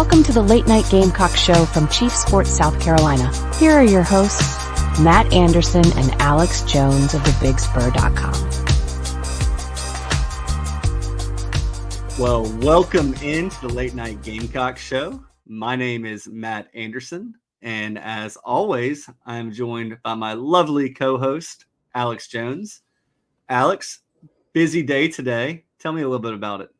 Welcome to the Late Night Gamecock Show from Chief Sports, South Carolina. Here are your hosts, Matt Anderson and Alex Jones of thebigspur.com. Well, welcome into the Late Night Gamecock Show. My name is Matt Anderson, and as always, I'm joined by my lovely co-host, Alex Jones. Alex, busy day today. Tell me a little bit about it.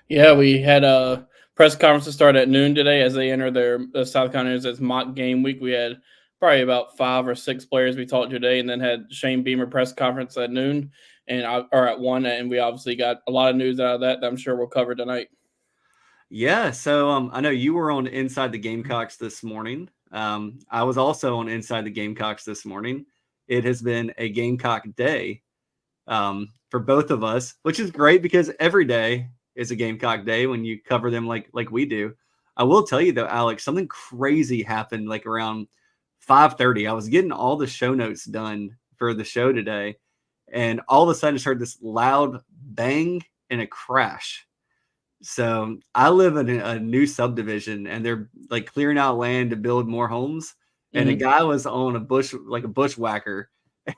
Yeah, we had a press conference to start at noon today as they enter their South Carolina's mock game week. We had probably about 5 or 6 players we talked to today, and then had Shane Beamer press conference at noon or at 1, and we obviously got a lot of news out of that I'm sure we'll cover tonight. Yeah, so I know you were on Inside the Gamecocks this morning. I was also on Inside the Gamecocks this morning. It has been a Gamecock day for both of us, which is great because every day is a Gamecock day when you cover them like we do. I will tell you though, Alex, something crazy happened like around 5:30. I was getting all the show notes done for the show today, and all of a sudden I just heard this loud bang and a crash. So I live in a new subdivision, and they're like clearing out land to build more homes. And a guy was on a bushwhacker,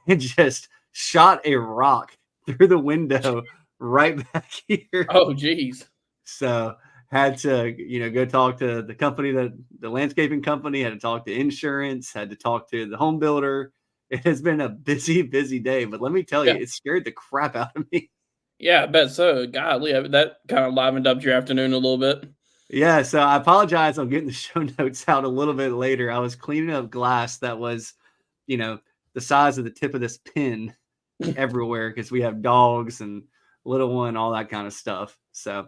and just shot a rock through the window right back here. Oh, geez. So had to, go talk to the company, the landscaping company, had to talk to insurance, had to talk to the home builder. It has been a busy, busy day, but let me tell you, it scared the crap out of me. Yeah, I bet so. Golly, that kind of livened up your afternoon a little bit. Yeah, so I apologize. I'm getting the show notes out a little bit later. I was cleaning up glass that was, the size of the tip of this pin everywhere because we have dogs and little one, all that kind of stuff. So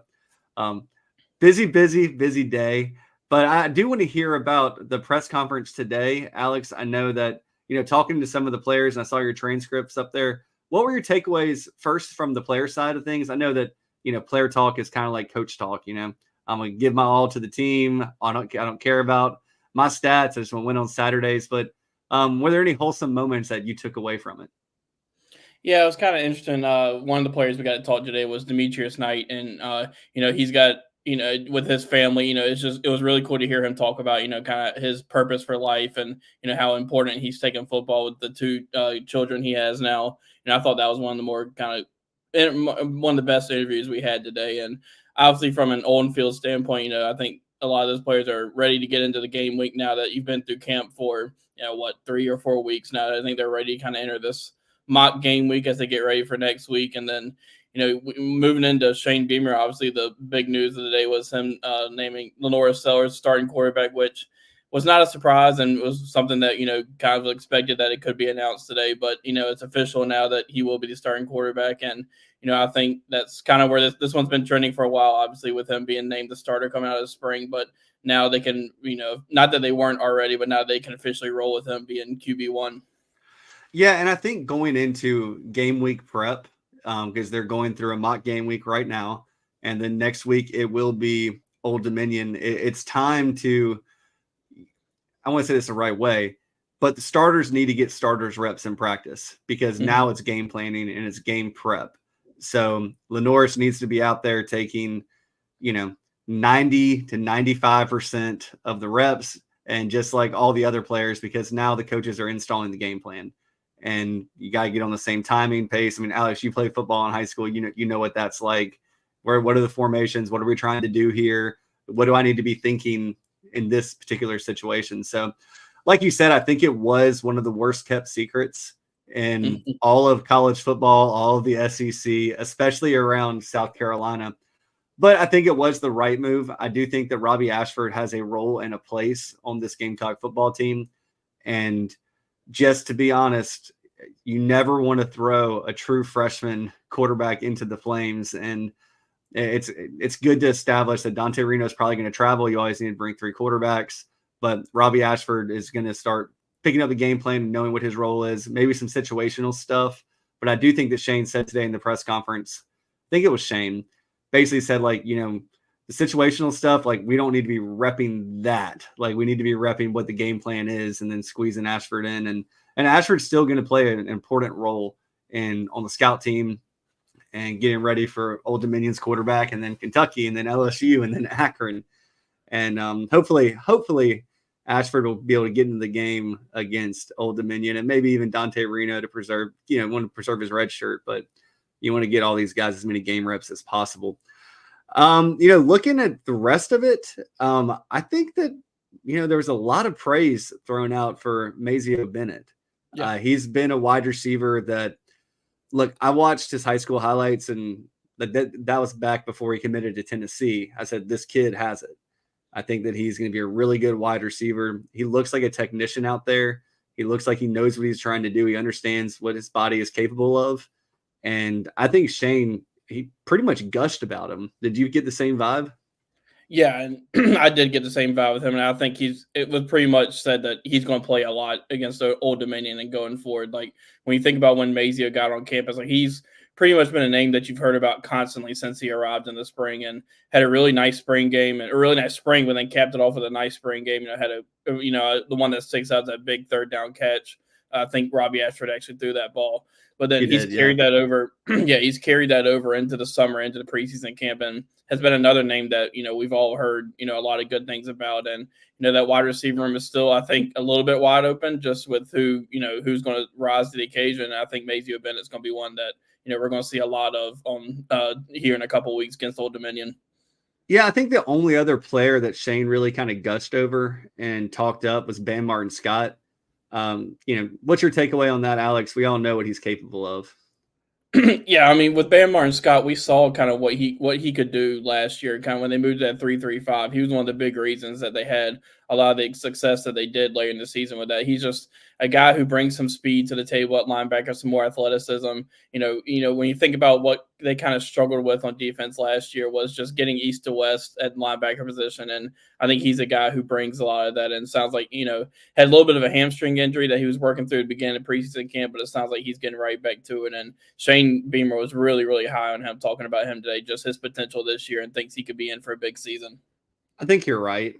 busy day. But I do want to hear about the press conference today. Alex, I know that, talking to some of the players, and I saw your transcripts up there. What were your takeaways first from the player side of things? I know that, player talk is kind of like coach talk, I'm going to give my all to the team. I don't care about my stats. I just want to win on Saturdays. But were there any wholesome moments that you took away from it? Yeah, it was kind of interesting. One of the players we got to talk today was Demetrius Knight, and he's got with his family. It was really cool to hear him talk about kind of his purpose for life, and how important he's taking football with the 2 children he has now. And I thought that was one of the more one of the best interviews we had today. And obviously, from an on-field standpoint, I think a lot of those players are ready to get into the game week now that you've been through camp for 3 or 4 weeks now. I think they're ready to kind of enter this mock game week as they get ready for next week. And then, moving into Shane Beamer, obviously the big news of the day was him naming Lenora Sellers starting quarterback, which was not a surprise and was something that, kind of expected that it could be announced today. But, it's official now that he will be the starting quarterback. And, I think that's kind of where this one's been trending for a while, obviously, with him being named the starter coming out of the spring. But now they can, not that they weren't already, but now they can officially roll with him being QB1. Yeah, and I think going into game week prep, because they're going through a mock game week right now, and then next week it will be Old Dominion. It's time to, I want to say this the right way, but the starters need to get starters reps in practice because now it's game planning and it's game prep. So Lenoris needs to be out there taking, 90 to 95% of the reps, and just like all the other players, because now the coaches are installing the game plan. And you got to get on the same timing pace. I mean, Alex, you played football in high school. You know what that's like. What are the formations? What are we trying to do here? What do I need to be thinking in this particular situation? So, like you said, I think it was one of the worst kept secrets in all of college football, all of the SEC, especially around South Carolina. But I think it was the right move. I do think that Robbie Ashford has a role and a place on this Gamecock football team. And just to be honest, you never want to throw a true freshman quarterback into the flames. And it's good to establish that Dante Reno is probably going to travel. You always need to bring 3 quarterbacks. But Robbie Ashford is going to start picking up the game plan and knowing what his role is, maybe some situational stuff. But I do think that Shane said today in the press conference, I think it was Shane, basically said, the situational stuff, we don't need to be repping that. We need to be repping what the game plan is and then squeezing Ashford in. And Ashford's still going to play an important role on the scout team and getting ready for Old Dominion's quarterback, and then Kentucky, and then LSU, and then Akron. And hopefully Ashford will be able to get into the game against Old Dominion, and maybe even Dante Reno to want to preserve his red shirt, but you want to get all these guys as many game reps as possible. Looking at the rest of it, I think that, there was a lot of praise thrown out for Mazio Bennett. Yeah. He's been a wide receiver that, look, I watched his high school highlights, and that was back before he committed to Tennessee. I said, this kid has it. I think that he's going to be a really good wide receiver. He looks like a technician out there. He looks like he knows what he's trying to do. He understands what his body is capable of. And I think Shane, he pretty much gushed about him. Did you get the same vibe? Yeah, and I did get the same vibe with him, and I think it was pretty much said that he's going to play a lot against the Old Dominion and going forward. Like, when you think about when Mazio got on campus, like, he's pretty much been a name that you've heard about constantly since he arrived in the spring, and had a really nice spring game, and a really nice spring, but then capped it off with a nice spring game. Had the one that sticks out, that big third down catch. I think Robbie Ashford actually threw that ball. But then he's carried that over. Yeah, he's carried that over into the summer, into the preseason camp, and has been another name that, we've all heard, a lot of good things about. And, that wide receiver room is still, I think, a little bit wide open, just with who's going to rise to the occasion. And I think Mazio Bennett's going to be one that, we're going to see a lot of here in a couple of weeks against Old Dominion. Yeah, I think the only other player that Shane really kind of gushed over and talked up was Bam Martin Scott. What's your takeaway on that, Alex? We all know what he's capable of. Yeah, I mean, with Bam Martin Scott, we saw kind of what he could do last year. Kind of when they moved to that 3-3-5, he was one of the big reasons that they had a lot of the success that they did later in the season with that. He's just a guy who brings some speed to the table at linebacker, some more athleticism. When you think about what they kind of struggled with on defense last year, was just getting east to west at linebacker position. And I think he's a guy who brings a lot of that. And sounds like, had a little bit of a hamstring injury that he was working through at the beginning of preseason camp, but it sounds like he's getting right back to it. And Shane Beamer was really, really high on him, talking about him today, just his potential this year, and thinks he could be in for a big season. I think you're right.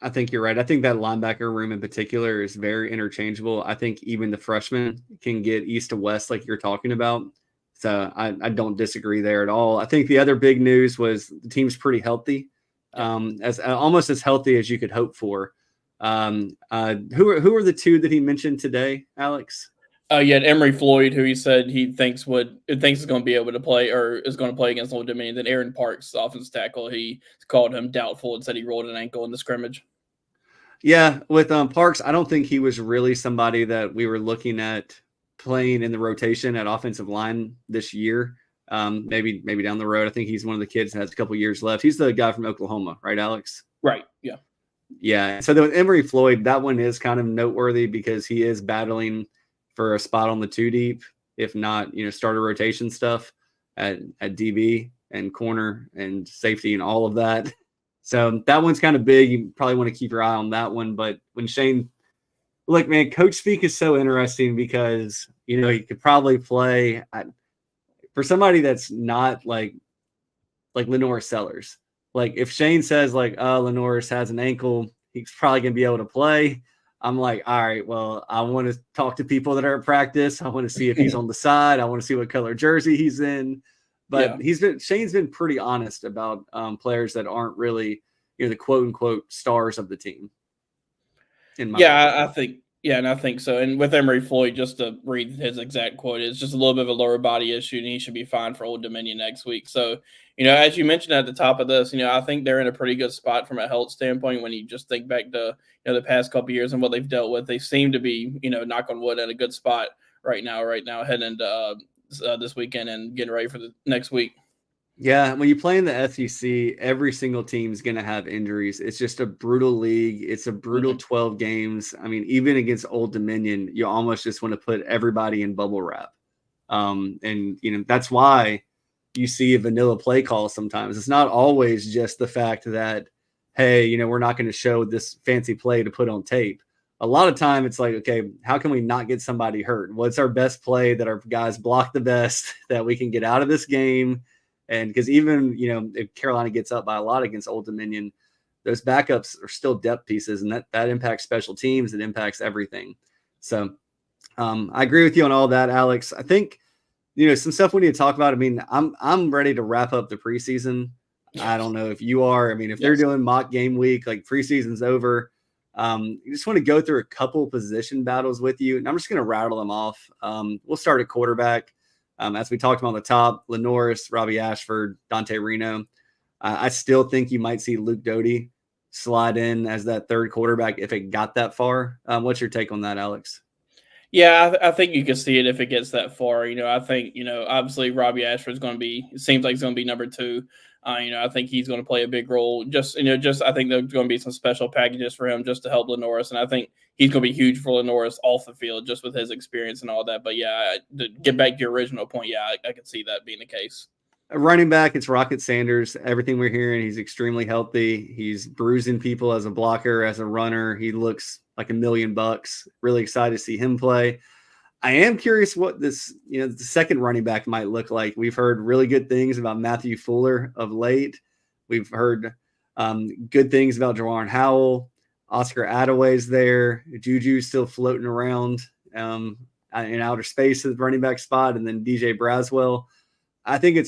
I think you're right. I think that linebacker room in particular is very interchangeable. I think even the freshmen can get east to west like you're talking about. So I don't disagree there at all. I think the other big news was the team's pretty healthy, as almost as healthy as you could hope for. Who are the two that he mentioned today, Alex? You had Emory Floyd, who he said he thinks is going to be able to play, or is going to play against Old Dominion. Then Aaron Parks, offensive tackle, he called him doubtful and said he rolled an ankle in the scrimmage. Yeah, with Parks, I don't think he was really somebody that we were looking at playing in the rotation at offensive line this year. Maybe down the road. I think he's one of the kids that has a couple years left. He's the guy from Oklahoma, right, Alex? Right, yeah. Yeah, so with Emory Floyd, that one is kind of noteworthy because he is battling for a spot on the 2 deep, if not, starter rotation stuff at DB and corner and safety and all of that. So that one's kind of big. You probably want to keep your eye on that one. But when Shane, look, man, coach speak is so interesting because, he could probably play for somebody that's not like Lenore Sellers. Like if Shane says Lenore has an ankle, he's probably going to be able to play. I'm like, all right, well, I want to talk to people that are at practice. I want to see if he's on the side. I want to see what color jersey he's in. But Shane's been pretty honest about players that aren't really, the quote unquote stars of the team. I think so. And with Emory Floyd, just to read his exact quote, it's just a little bit of a lower body issue, and he should be fine for Old Dominion next week. So, as you mentioned at the top of this, I think they're in a pretty good spot from a health standpoint. When you just think back to, the past couple of years and what they've dealt with, they seem to be, knock on wood, in a good spot right now, heading into this weekend and getting ready for the next week. Yeah, when you play in the SEC, every single team is going to have injuries. It's just a brutal league. It's a brutal 12 games. I mean, even against Old Dominion, you almost just want to put everybody in bubble wrap. And that's why you see a vanilla play call sometimes. It's not always just the fact that, hey, we're not going to show this fancy play to put on tape. A lot of time it's like, okay, how can we not get somebody hurt? What's our best play that our guys block the best that we can get out of this game? And because even, if Carolina gets up by a lot against Old Dominion, those backups are still depth pieces, and that impacts special teams. It impacts everything. So I agree with you on all that, Alex. I think, some stuff we need to talk about. I mean, I'm ready to wrap up the preseason. I don't know if you are. I mean, if they're Yes. doing mock game week, like preseason's over, you just want to go through a couple position battles with you. And I'm just going to rattle them off. We'll start at quarterback. As we talked about on the top, Lenoris, Robbie Ashford, Dante Reno. I still think you might see Luke Doty slide in as that third quarterback if it got that far. What's your take on that, Alex? Yeah, I think you can see it if it gets that far. I think, obviously Robbie Ashford's going to be, it seems like he's going to be number two. I think he's going to play a big role. I think there's going to be some special packages for him just to help Lenoris. And I think he's going to be huge for Lenoris off the field just with his experience and all that. But yeah, to get back to your original point, yeah, I can see that being the case. Running back, it's Rocket Sanders. Everything we're hearing, he's extremely healthy. He's bruising people as a blocker, as a runner. He looks like $1 million. Really excited to see him play. I am curious what this, the second running back might look like. We've heard really good things about Matthew Fuller of late. We've heard good things about Jawan Howell. Oscar Attaway's there. Juju's still floating around in outer space at the running back spot, and then DJ Braswell. I think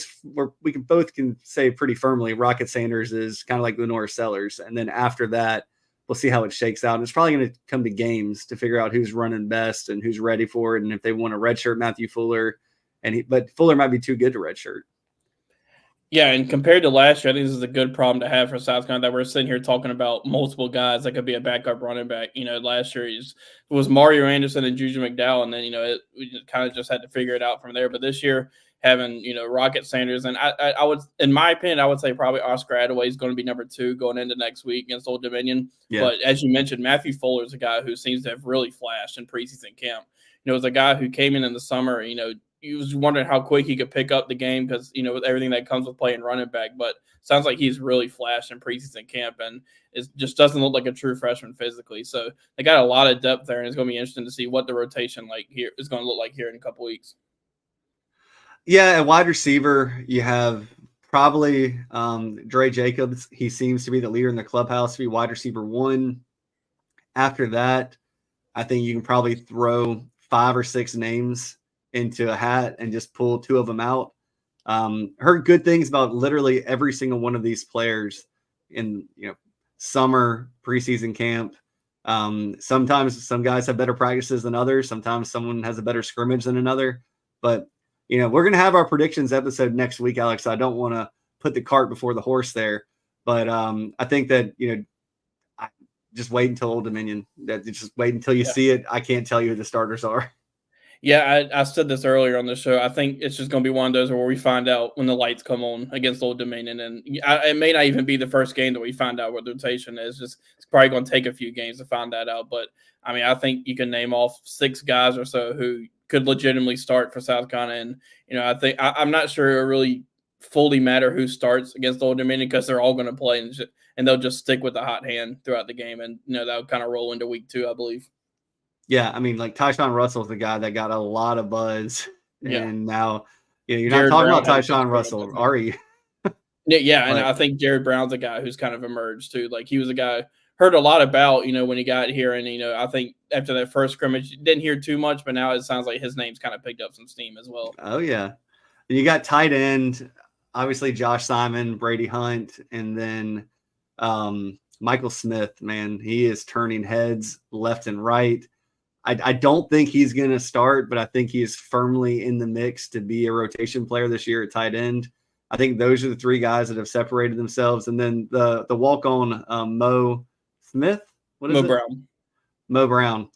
we can say pretty firmly Rocket Sanders is kind of like Lenore Sellers. And then after that, we'll see how it shakes out. And it's probably going to come to games to figure out who's running best and who's ready for it. And if they want to redshirt Matthew Fuller, but Fuller might be too good to redshirt. Yeah, and compared to last year, I think this is a good problem to have for South Carolina that we're sitting here talking about multiple guys that could be a backup running back. Last year it was Mario Anderson and Juju McDowell, and then we kind of just had to figure it out from there. But this year, having Rocket Sanders, and I would, in my opinion, I would say probably Oscar Attaway is going to be number two going into next week against Old Dominion. Yeah. But as you mentioned, Matthew Fuller is a guy who seems to have really flashed in preseason camp. It was a guy who came in the summer, you was wondering how quick he could pick up the game because, with everything that comes with playing running back. But sounds like he's really flashed in preseason camp and it just doesn't look like a true freshman physically. So they got a lot of depth there, and it's going to be interesting to see what the rotation here is going to look like here in a couple weeks. Yeah, at wide receiver, you have probably Dre Jacobs. He seems to be the leader in the clubhouse to be wide receiver one. After that, I think you can probably throw 5 or 6 names into a hat and just pull 2 of them out. Heard good things about literally every single one of these players in summer preseason camp. Sometimes some guys have better practices than others. Sometimes someone has a better scrimmage than another. But we're going to have our predictions episode next week, Alex. I don't want to put the cart before the horse there, but I think that just wait until Old Dominion. Just wait until you see it. I can't tell you who the starters are. Yeah, I said this earlier on the show. I think it's just going to be one of those where we find out when the lights come on against Old Dominion. And it may not even be the first game that we find out what the rotation is. It's probably going to take a few games to find that out. But, I think you can name off 6 guys or so who could legitimately start for South Carolina. And, I think I'm not sure it really fully matter who starts against Old Dominion because they're all going to play and they'll just stick with the hot hand throughout the game. And, that'll kind of roll into week 2, I believe. Yeah, like Tyshawn Russell's the guy that got a lot of buzz, and now you're Jared not talking Brown about Tyshawn Russell, are you? Yeah, and I think Jared Brown's a guy who's kind of emerged too. Like he was a guy heard a lot about, when he got here, and I think after that first scrimmage, didn't hear too much, but now it sounds like his name's kind of picked up some steam as well. Oh yeah, and you got tight end, obviously Josh Simon, Brady Hunt, and then Michael Smith. Man, he is turning heads left and right. I don't think he's going to start, but I think he is firmly in the mix to be a rotation player this year at tight end. I think those are the 3 guys that have separated themselves. And then the walk-on Mo Smith. What is it? Brown. Mo Brown.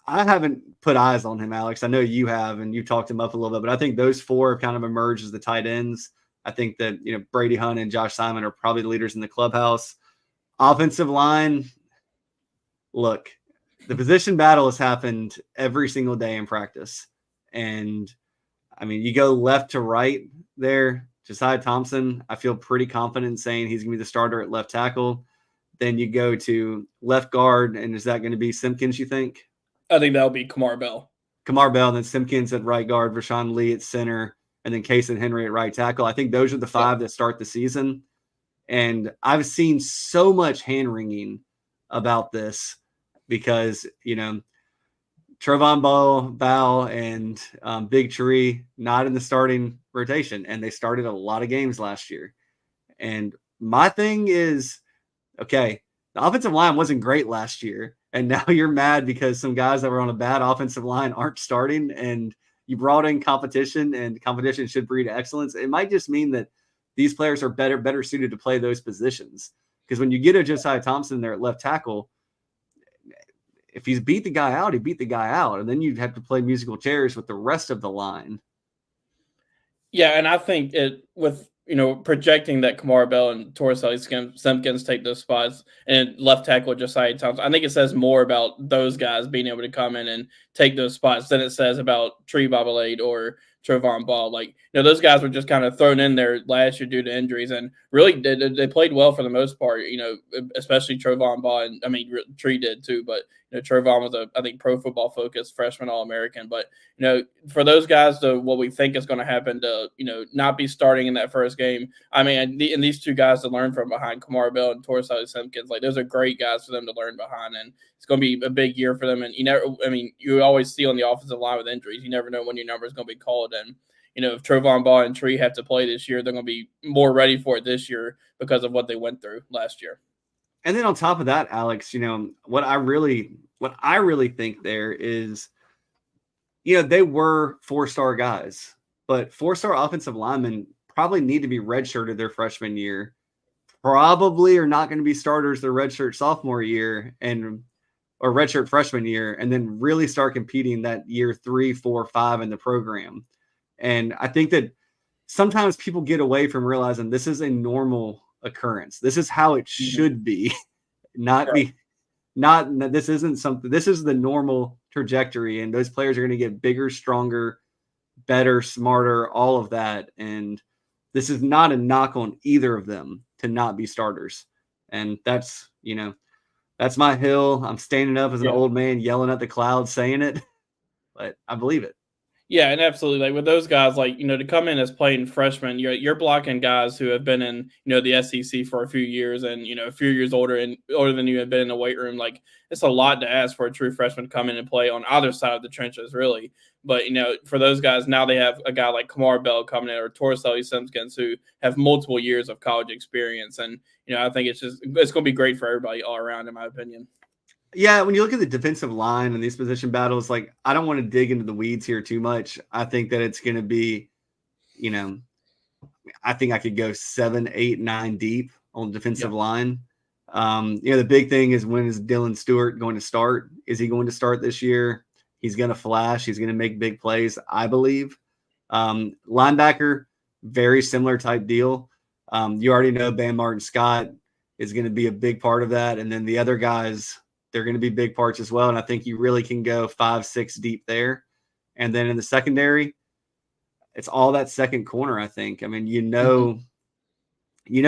I haven't put eyes on him, Alex. I know you have, and you talked him up a little bit, but I think those 4 have kind of emerged as the tight ends. I think that, Brady Hunt and Josh Simon are probably the leaders in the clubhouse. Offensive line, look, the position battle has happened every single day in practice. And, you go left to right there, Josiah Thompson, I feel pretty confident saying he's going to be the starter at left tackle. Then you go to left guard, and is that going to be Simpkins, you think? I think that'll be Kamar Bell. Kamar Bell, and then Simpkins at right guard, Rashawn Lee at center, and then Case and Henry at right tackle. I think those are the 5 that start the season. And I've seen so much hand-wringing about this because, Trevon Bow and Big Tree not in the starting rotation, and they started a lot of games last year. And my thing is, okay, the offensive line wasn't great last year, and now you're mad because some guys that were on a bad offensive line aren't starting, and you brought in competition, and competition should breed excellence. It might just mean that these players are better suited to play those positions. Because when you get a Josiah Thompson there at left tackle, if he's beat the guy out, he beat the guy out. And then you'd have to play musical chairs with the rest of the line. Yeah, and I think it with projecting that Kamara Bell and Torres Simpkins take those spots, and left tackle Josiah Thompson, I think it says more about those guys being able to come in and take those spots than it says about Tree Babalade or Trovon Ball. Like, those guys were just kind of thrown in there last year due to injuries, and really they played well for the most part. Especially Trovon Ball, and I mean Tree did too, but Trovon was I think Pro Football Focus freshman All-American. But for those guys to what we think is going to happen to not be starting in that first game, I mean, and these two guys to learn from behind, Kamara Bell and Torres Simpkins, like those are great guys for them to learn behind, and it's going to be a big year for them. And you always see on the offensive line with injuries, you never know when your number is going to be called. And if Trovon Ball and Tree have to play this year, they're going to be more ready for it this year because of what they went through last year. And then on top of that, Alex, what I really think there is, they were 4-star guys, but 4-star offensive linemen probably need to be redshirted their freshman year, probably are not going to be starters their redshirt sophomore year or redshirt freshman year, and then really start competing that year 3, 4, 5 in the program. And I think that sometimes people get away from realizing this is a normal occurrence. This is how it should be, this isn't something, this is the normal trajectory, and those players are going to get bigger, stronger, better, smarter, all of that. And this is not a knock on either of them to not be starters. And that's my hill. I'm standing up as an old man yelling at the clouds saying it, but I believe it. Yeah, and absolutely. Like with those guys, to come in as playing freshmen, you're blocking guys who have been in, the SEC for a few years and, a few years older than you have been in the weight room. Like, it's a lot to ask for a true freshman to come in and play on either side of the trenches, really. But, for those guys, now they have a guy like Kamara Bell coming in, or Torres Simpkins, who have multiple years of college experience. And, I think it's going to be great for everybody all around, in my opinion. Yeah, when you look at the defensive line and these position battles, like, I don't want to dig into the weeds here too much. I think that it's going to be, I think I could go 7, 8, 9 deep on defensive line. The big thing is, when is Dylan Stewart going to start? Is he going to start this year? He's going to flash. He's going to make big plays, I believe. Linebacker, very similar type deal. You already know Bam Martin Scott is going to be a big part of that. And then the other guys, they're going to be big parts as well. And I think you really can go 5, 6 deep there. And then in the secondary, it's all that second corner, I think. I mean,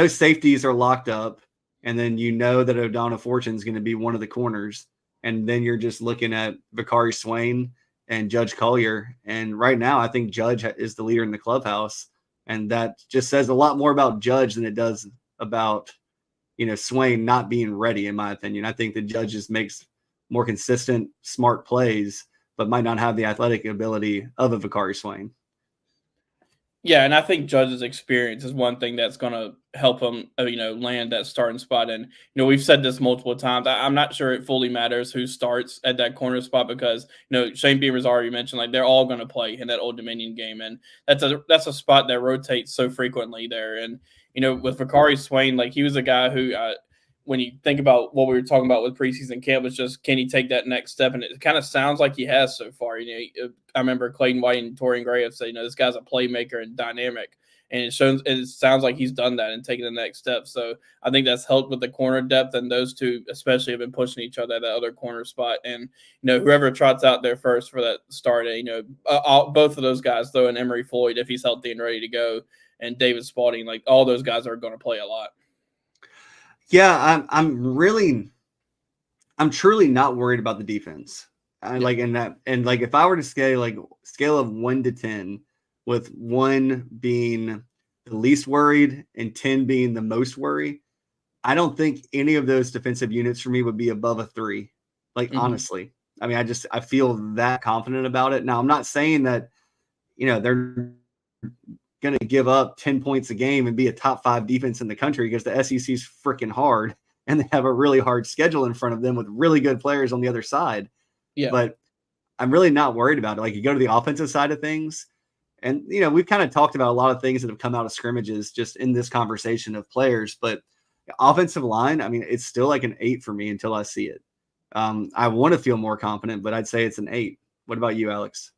safeties are locked up, and then that O'Donnell Fortune is going to be one of the corners. And then you're just looking at Vakari Swain and Judge Collier. And right now, I think Judge is the leader in the clubhouse. And that just says a lot more about Judge than it does about Swain not being ready, in my opinion. I think the Judge just makes more consistent, smart plays, but might not have the athletic ability of a Vakari Swain. Yeah, and I think Judge's experience is one thing that's going to help him, land that starting spot. And, we've said this multiple times. I'm not sure it fully matters who starts at that corner spot because, Shane Beamer's already mentioned, like, they're all going to play in that Old Dominion game. And that's a spot that rotates so frequently there. And, with Vakari Swain, like, he was a guy who, when you think about what we were talking about with preseason camp, was just, can he take that next step? And it kind of sounds like he has so far. I remember Clayton White and Torian Gray have said, this guy's a playmaker and dynamic. And it sounds like he's done that and taken the next step. So I think that's helped with the corner depth, and those two especially have been pushing each other at that other corner spot. And, whoever trots out there first for that start, both of those guys, though, and Emery Floyd, if he's healthy and ready to go, and David Spalding, like, all those guys are going to play a lot. Yeah, I'm truly not worried about the defense. If I were to scale of 1 to 10, with 1 being the least worried and 10 being the most worried, I don't think any of those defensive units for me would be above a 3. Honestly, I mean, I feel that confident about it. Now, I'm not saying that, they're going to give up 10 points a game and be a top 5 defense in the country because the SEC's freaking hard and they have a really hard schedule in front of them with really good players on the other side. Yeah. But I'm really not worried about it. Like, you go to the offensive side of things, and, you know, we've kind of talked about a lot of things that have come out of scrimmages just in this conversation of players, but offensive line, I mean, it's still like an 8 for me until I see it. I want to feel more confident, but I'd say it's an 8. What about you, Alex?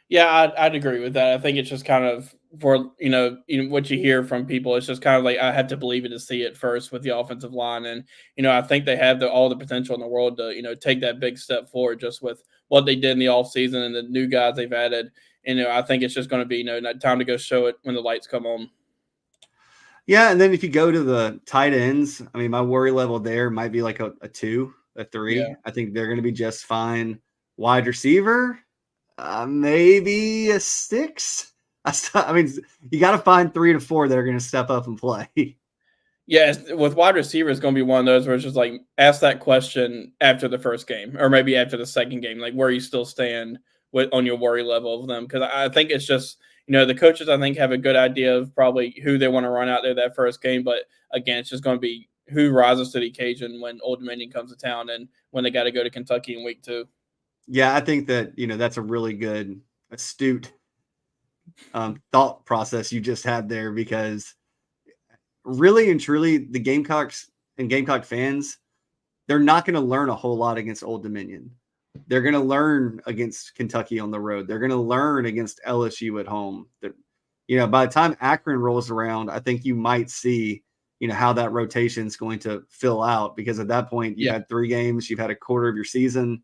Yeah, I'd agree with that. I think it's just kind of for, what you hear from people. It's just kind of like I have to believe it to see it first with the offensive line. And, I think they have all the potential in the world to, take that big step forward just with what they did in the offseason and the new guys they've added. And, I think it's just going to be, time to go show it when the lights come on. Yeah, and then if you go to the tight ends, I mean, my worry level there might be like a 2, a 3. Yeah. I think they're going to be just fine. Wide receiver, maybe a 6. I mean, you got to find 3 to 4 that are going to step up and play. Yeah, with wide receiver, it's going to be one of those where it's just like ask that question after the first game or maybe after the second game, like where you still stand on your worry level of them. Because I think it's just, the coaches, I think, have a good idea of probably who they want to run out there that first game. But again, it's just going to be who rises to the occasion when Old Dominion comes to town and when they got to go to Kentucky in week 2. Yeah, I think that, that's a really good, astute thought process you just had there, because really and truly the Gamecocks and Gamecock fans, they're not going to learn a whole lot against Old Dominion. They're going to learn against Kentucky on the road. They're going to learn against LSU at home. By the time Akron rolls around, I think you might see, how that rotation is going to fill out, because at that point you've had 3 games, you've had a quarter of your season,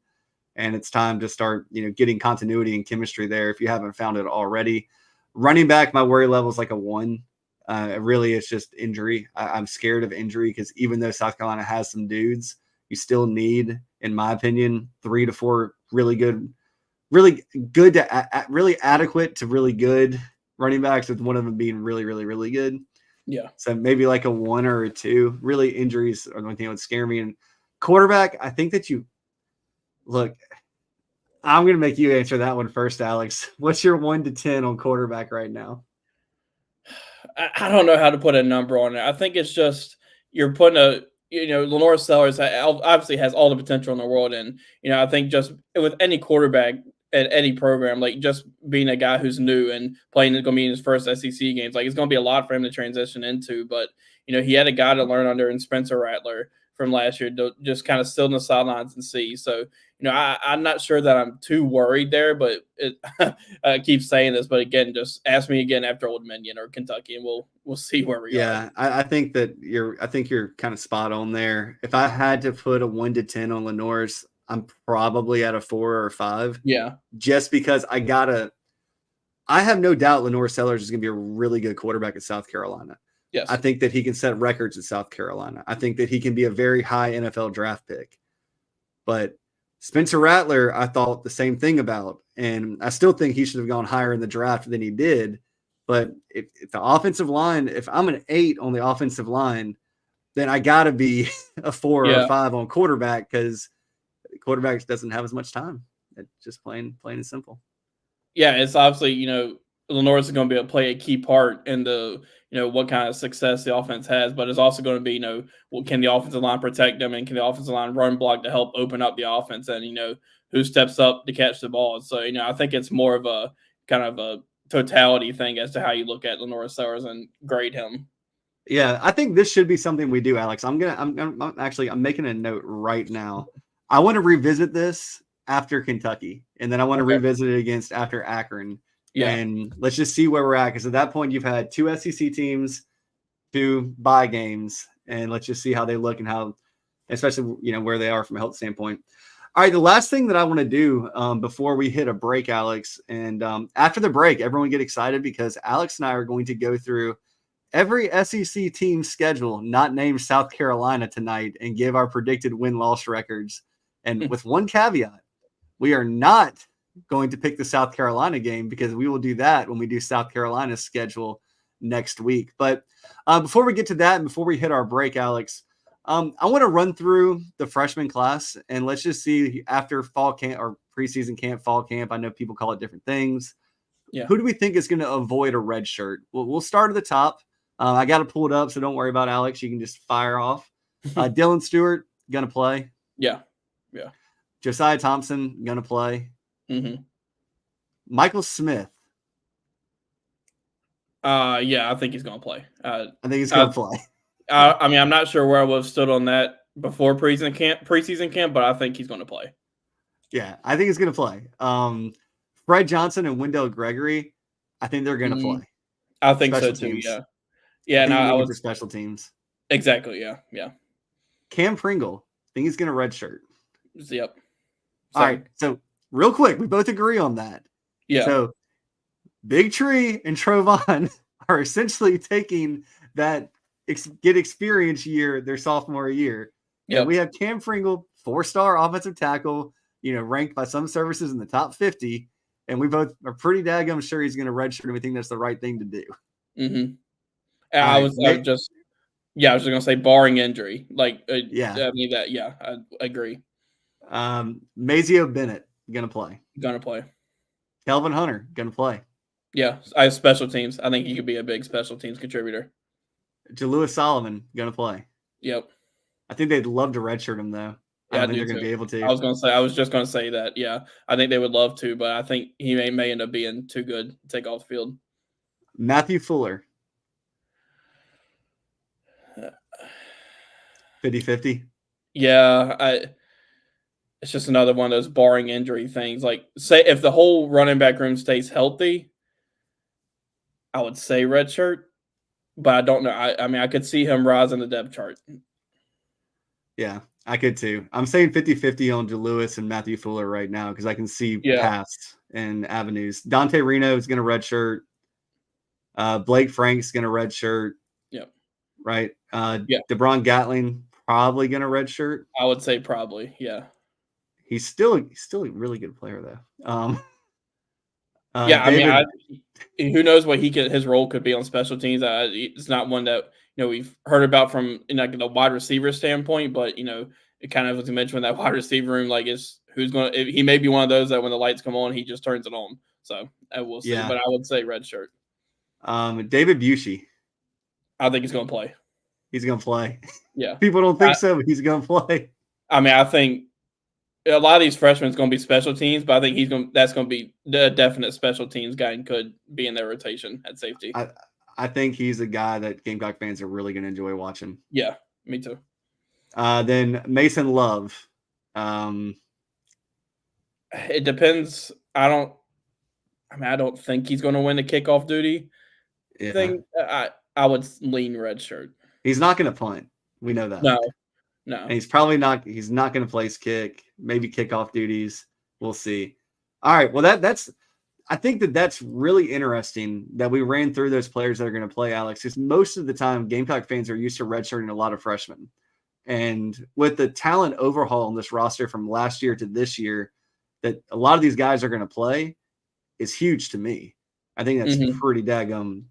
and it's time to start, getting continuity and chemistry there if you haven't found it already. Running back, my worry level is like a 1. Really, it's just injury. I'm scared of injury because even though South Carolina has some dudes, you still need, in my opinion, 3 to 4 really good to really adequate to really good running backs, with one of them being really, really, really good. Yeah. So maybe like a 1 or a 2. Really, injuries are the only thing that would scare me. And quarterback, I think that look, I'm going to make you answer that one first, Alex. What's your 1 to 10 on quarterback right now? I don't know how to put a number on it. I think it's just you're putting Lenore Sellers obviously has all the potential in the world. And, I think just with any quarterback at any program, like just being a guy who's new and playing is going to be in his first SEC games, like it's going to be a lot for him to transition into. But, he had a guy to learn under in Spencer Rattler from last year to just kind of sit on the sidelines and see. So, I'm not sure that I'm too worried there, but I keep saying this, but again, just ask me again after Old Dominion or Kentucky, and we'll see where we are. Yeah, I think that you're kind of spot on there. If I had to put a 1 to 10 on Lenore's, I'm probably at a 4 or 5. Yeah, just because I have no doubt Lenore Sellers is going to be a really good quarterback at South Carolina. yes, I think that he can set records at South Carolina. I think that he can be a very high NFL draft pick. But Spencer Rattler, I thought the same thing about, and I still think he should have gone higher in the draft than he did. But if the offensive line, if I'm an 8 on the offensive line, then I got to be a 4 or a 5 on quarterback, because quarterback doesn't have as much time. It's just plain and simple. Yeah, it's obviously, Lenore's going to be able to play a key part in the, what kind of success the offense has, but it's also going to be, can the offensive line protect them, and can the offensive line run block to help open up the offense, and, who steps up to catch the ball. So, I think it's more of a kind of a totality thing as to how you look at Lenore Sellers and grade him. Yeah, I think this should be something we do, Alex. I'm making a note right now. I want to revisit this after Kentucky, and then I want to revisit it against after Akron. Yeah. And let's just see where we're at, because at that point you've had 2 SEC teams, 2 bye games, and let's just see how they look and how, especially, where they are from a health standpoint. All right, the last thing that I want to do before we hit a break, Alex, and after the break, everyone get excited, because Alex and I are going to go through every SEC team schedule not named South Carolina tonight and give our predicted win-loss records. And with one caveat, we are not going to pick the South Carolina game, because we will do that when we do South Carolina's schedule next week. But before we get to that and before we hit our break, Alex, I want to run through the freshman class, and let's just see after fall camp or preseason camp, fall camp. I know people call it different things. Yeah. Who do we think is going to avoid a red shirt? Well, we'll start at the top. I got to pull it up, so don't worry about Alex. You can just fire off. Dylan Stewart, going to play. Yeah. Josiah Thompson, going to play. Mm-hmm. Michael Smith. Yeah, I think he's going to play. I think he's going to play. I mean, I'm not sure where I would have stood on that before preseason camp, but I think he's going to play. Yeah, I think he's going to play. Fred Johnson and Wendell Gregory, I think they're going to play. I think special so too. Teams. Yeah. I think for special teams. Exactly. Yeah. Cam Pringle, I think he's going to redshirt. Yep. All right. So real quick, we both agree on that. Yeah. So Big Tree and Trovon are essentially taking that get experience year their sophomore year. Yeah. We have Cam Pringle, 4-star offensive tackle, ranked by some services in the top 50. And we both are pretty daggum sure he's going to redshirt, and we think that's the right thing to do. Mm-hmm. I was just going to say, barring injury. I agree. Mazio Bennett, going to play. Going to play. Kelvin Hunter, going to play. Yeah, I have special teams. I think he could be a big special teams contributor. Jalewis Solomon, going to play. Yep. I think they'd love to redshirt him, though. I don't think they're going to be able to. I was just going to say that. Yeah, I think they would love to, but I think he may end up being too good to take off the field. Matthew Fuller. 50-50? Yeah, it's just another one of those barring injury things. Like, say if the whole running back room stays healthy, I would say redshirt, but I don't know. I mean, I could see him rise in the depth chart. Yeah, I could too. I'm saying 50-50 on Jalewis and Matthew Fuller right now because I can see paths and avenues. Dante Reno is going to redshirt. Blake Frank's going to redshirt. Yep. Right. DeBron Gatling probably going to redshirt. I would say probably. Yeah. He's still a really good player though. David, who knows what his role could be on special teams. It's not one that we've heard about from the wide receiver standpoint, but it kind of, as you mentioned, that wide receiver room, he may be one of those that when the lights come on, he just turns it on. So we'll see. Yeah. But I would say redshirt. David Bushy. I think he's going to play. He's going to play. Yeah. People don't think so, but he's going to play. I mean, I think a lot of these freshmen is going to be special teams, but I think that's going to be the definite special teams guy and could be in their rotation at safety. I think he's a guy that Gamecock fans are really going to enjoy watching. Yeah, me too. Then Mason Love. It depends. I don't think he's going to win the kickoff duty thing. I would lean redshirt. He's not going to punt. We know that. No. And he's probably not. He's not going to place kick. Maybe kickoff duties. We'll see. All right. Well, that's. I think that's really interesting that we ran through those players that are going to play, Alex, because most of the time Gamecock fans are used to redshirting a lot of freshmen. And with the talent overhaul on this roster from last year to this year, that a lot of these guys are going to play is huge to me. I think that's pretty daggum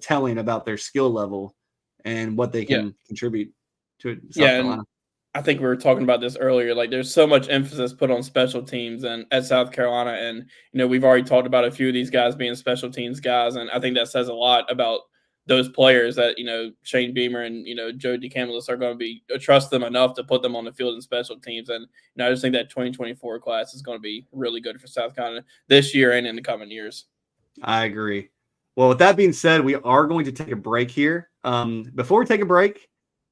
telling about their skill level and what they can contribute to South Carolina. I think we were talking about this earlier. There's so much emphasis put on special teams and at South Carolina, and we've already talked about a few of these guys being special teams guys, and I think that says a lot about those players that Shane Beamer and Joe DeCamillis are going to be trust them enough to put them on the field in special teams, and I just think that 2024 class is going to be really good for South Carolina this year and in the coming years. I agree. Well, with that being said, we are going to take a break here. Before we take a break,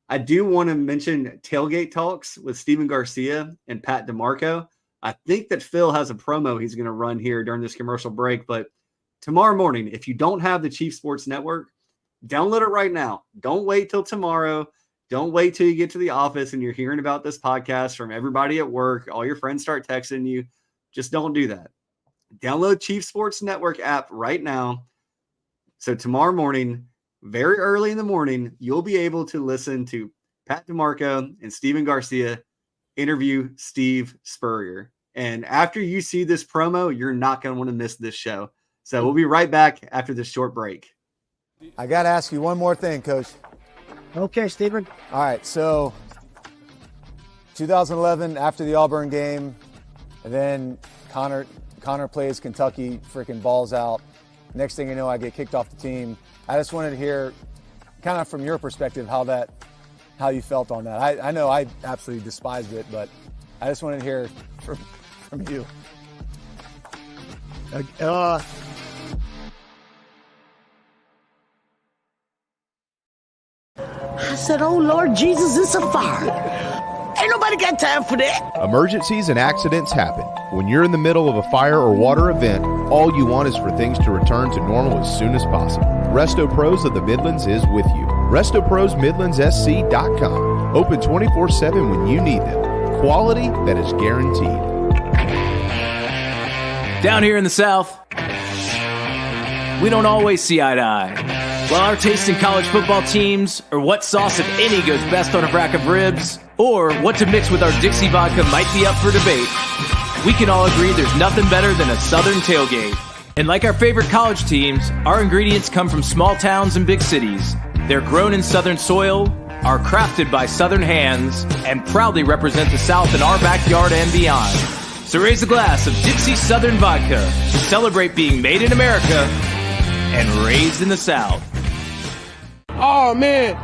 I do want to mention Tailgate Talks with Steven Garcia and Pat DeMarco. I think that Phil has a promo he's going to run here during this commercial break, but tomorrow morning, if you don't have the Chief Sports Network, download it right now. Don't wait till tomorrow. Don't wait till you get to the office and you're hearing about this podcast from everybody at work. All your friends start texting you. Just don't do that. Download Chief Sports Network app right now. So tomorrow morning, very early in the morning, you'll be able to listen to Pat DeMarco and Steven Garcia interview Steve Spurrier. And after you see this promo, you're not going to want to miss this show. So we'll be right back after this short break. I got to ask you one more thing, Coach. Okay, Steven. All right, so 2011, after the Auburn game, and then Connor Connor plays Kentucky, freaking balls out. Next thing you know, I get kicked off the team. I just wanted to hear, kind of from your perspective, how you felt on that. I know I absolutely despised it, but I just wanted to hear from you. I said, oh, Lord Jesus, it's a fire. Ain't nobody got time for that. Emergencies and accidents happen. When you're in the middle of a fire or water event, all you want is for things to return to normal as soon as possible. Resto Pros of the Midlands is with you. RestoProsMidlandsSC.com. Open 24/7 when you need them. Quality that is guaranteed. Down here in the South, we don't always see eye to eye. While our taste in college football teams, or what sauce, if any, goes best on a rack of ribs, or what to mix with our Dixie vodka might be up for debate, we can all agree there's nothing better than a Southern tailgate. And like our favorite college teams, our ingredients come from small towns and big cities. They're grown in Southern soil, are crafted by Southern hands, and proudly represent the South in our backyard and beyond. So raise a glass of Dixie Southern Vodka to celebrate being made in America and raised in the South. Oh man,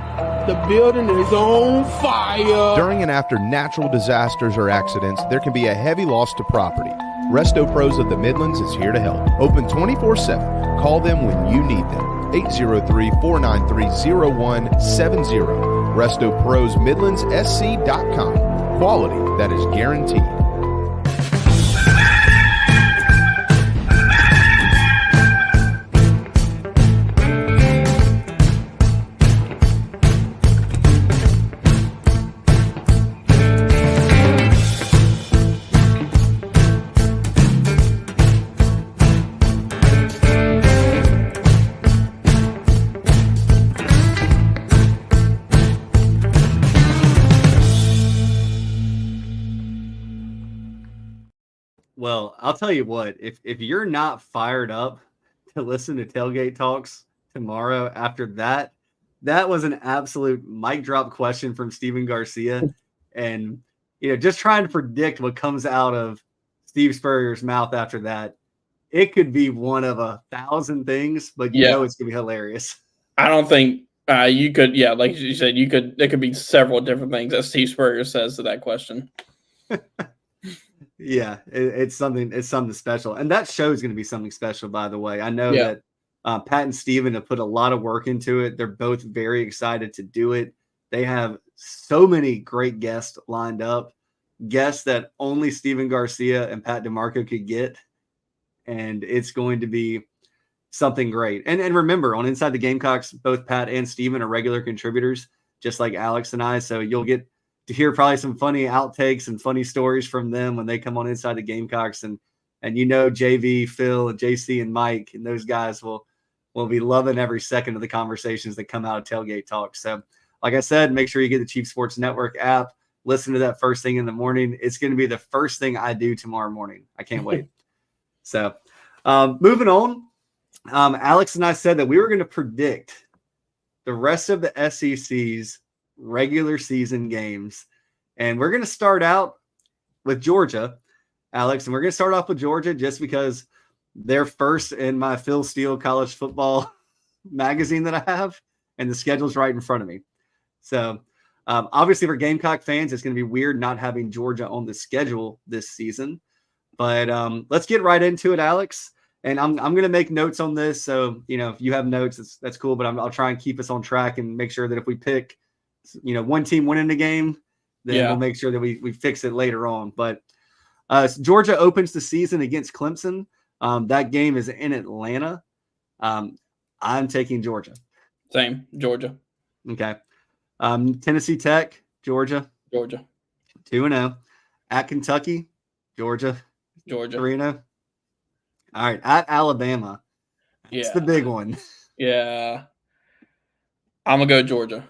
the building is on fire. During and after natural disasters or accidents, there can be a heavy loss to property. Resto Pros of the Midlands is here to help. Open 24/7. Call them when you need them. 803-493-0170. RestoProsMidlandsSC.com. Quality that is guaranteed. Well, I'll tell you what, if you're not fired up to listen to Tailgate Talks tomorrow after that was an absolute mic drop question from Steven Garcia. And, just trying to predict what comes out of Steve Spurrier's mouth after that, it could be one of 1,000 things, but it's going to be hilarious. I don't think you could, like you said, there could be several different things that Steve Spurrier says to that question. Yeah, it's something special. And that show is going to be something special, by the way. I know that Pat and Steven have put a lot of work into it. They're both very excited to do it. They have so many great guests lined up, guests that only Steven Garcia and Pat DeMarco could get. And it's going to be something great. And remember, on Inside the Gamecocks, both Pat and Steven are regular contributors, just like Alex and I. So you'll get to hear probably some funny outtakes and funny stories from them when they come on Inside the Gamecocks. And JV, Phil, and JC, and Mike, and those guys will be loving every second of the conversations that come out of Tailgate Talk. So, like I said, make sure you get the Chief Sports Network app. Listen to that first thing in the morning. It's going to be the first thing I do tomorrow morning. I can't wait. So, moving on, Alex and I said that we were going to predict the rest of the SEC's regular season games. And we're going to start out with Georgia, Alex. And we're going to start off with Georgia just because they're first in my Phil Steele college football magazine that I have, and the schedule's right in front of me. So obviously for Gamecock fans, it's going to be weird not having Georgia on the schedule this season. But let's get right into it, Alex. And I'm going to make notes on this. So, if you have notes, that's cool. But I'll try and keep us on track and make sure that if we pick, one team winning the game, then we'll make sure that we fix it later on. But Georgia opens the season against Clemson. That game is in Atlanta. I'm taking Georgia. Same, Georgia. Okay. Tennessee Tech, Georgia. 2-0. At Kentucky, Georgia. 3-0. All right. At Alabama. It's the big one. Yeah. I'm going to go Georgia.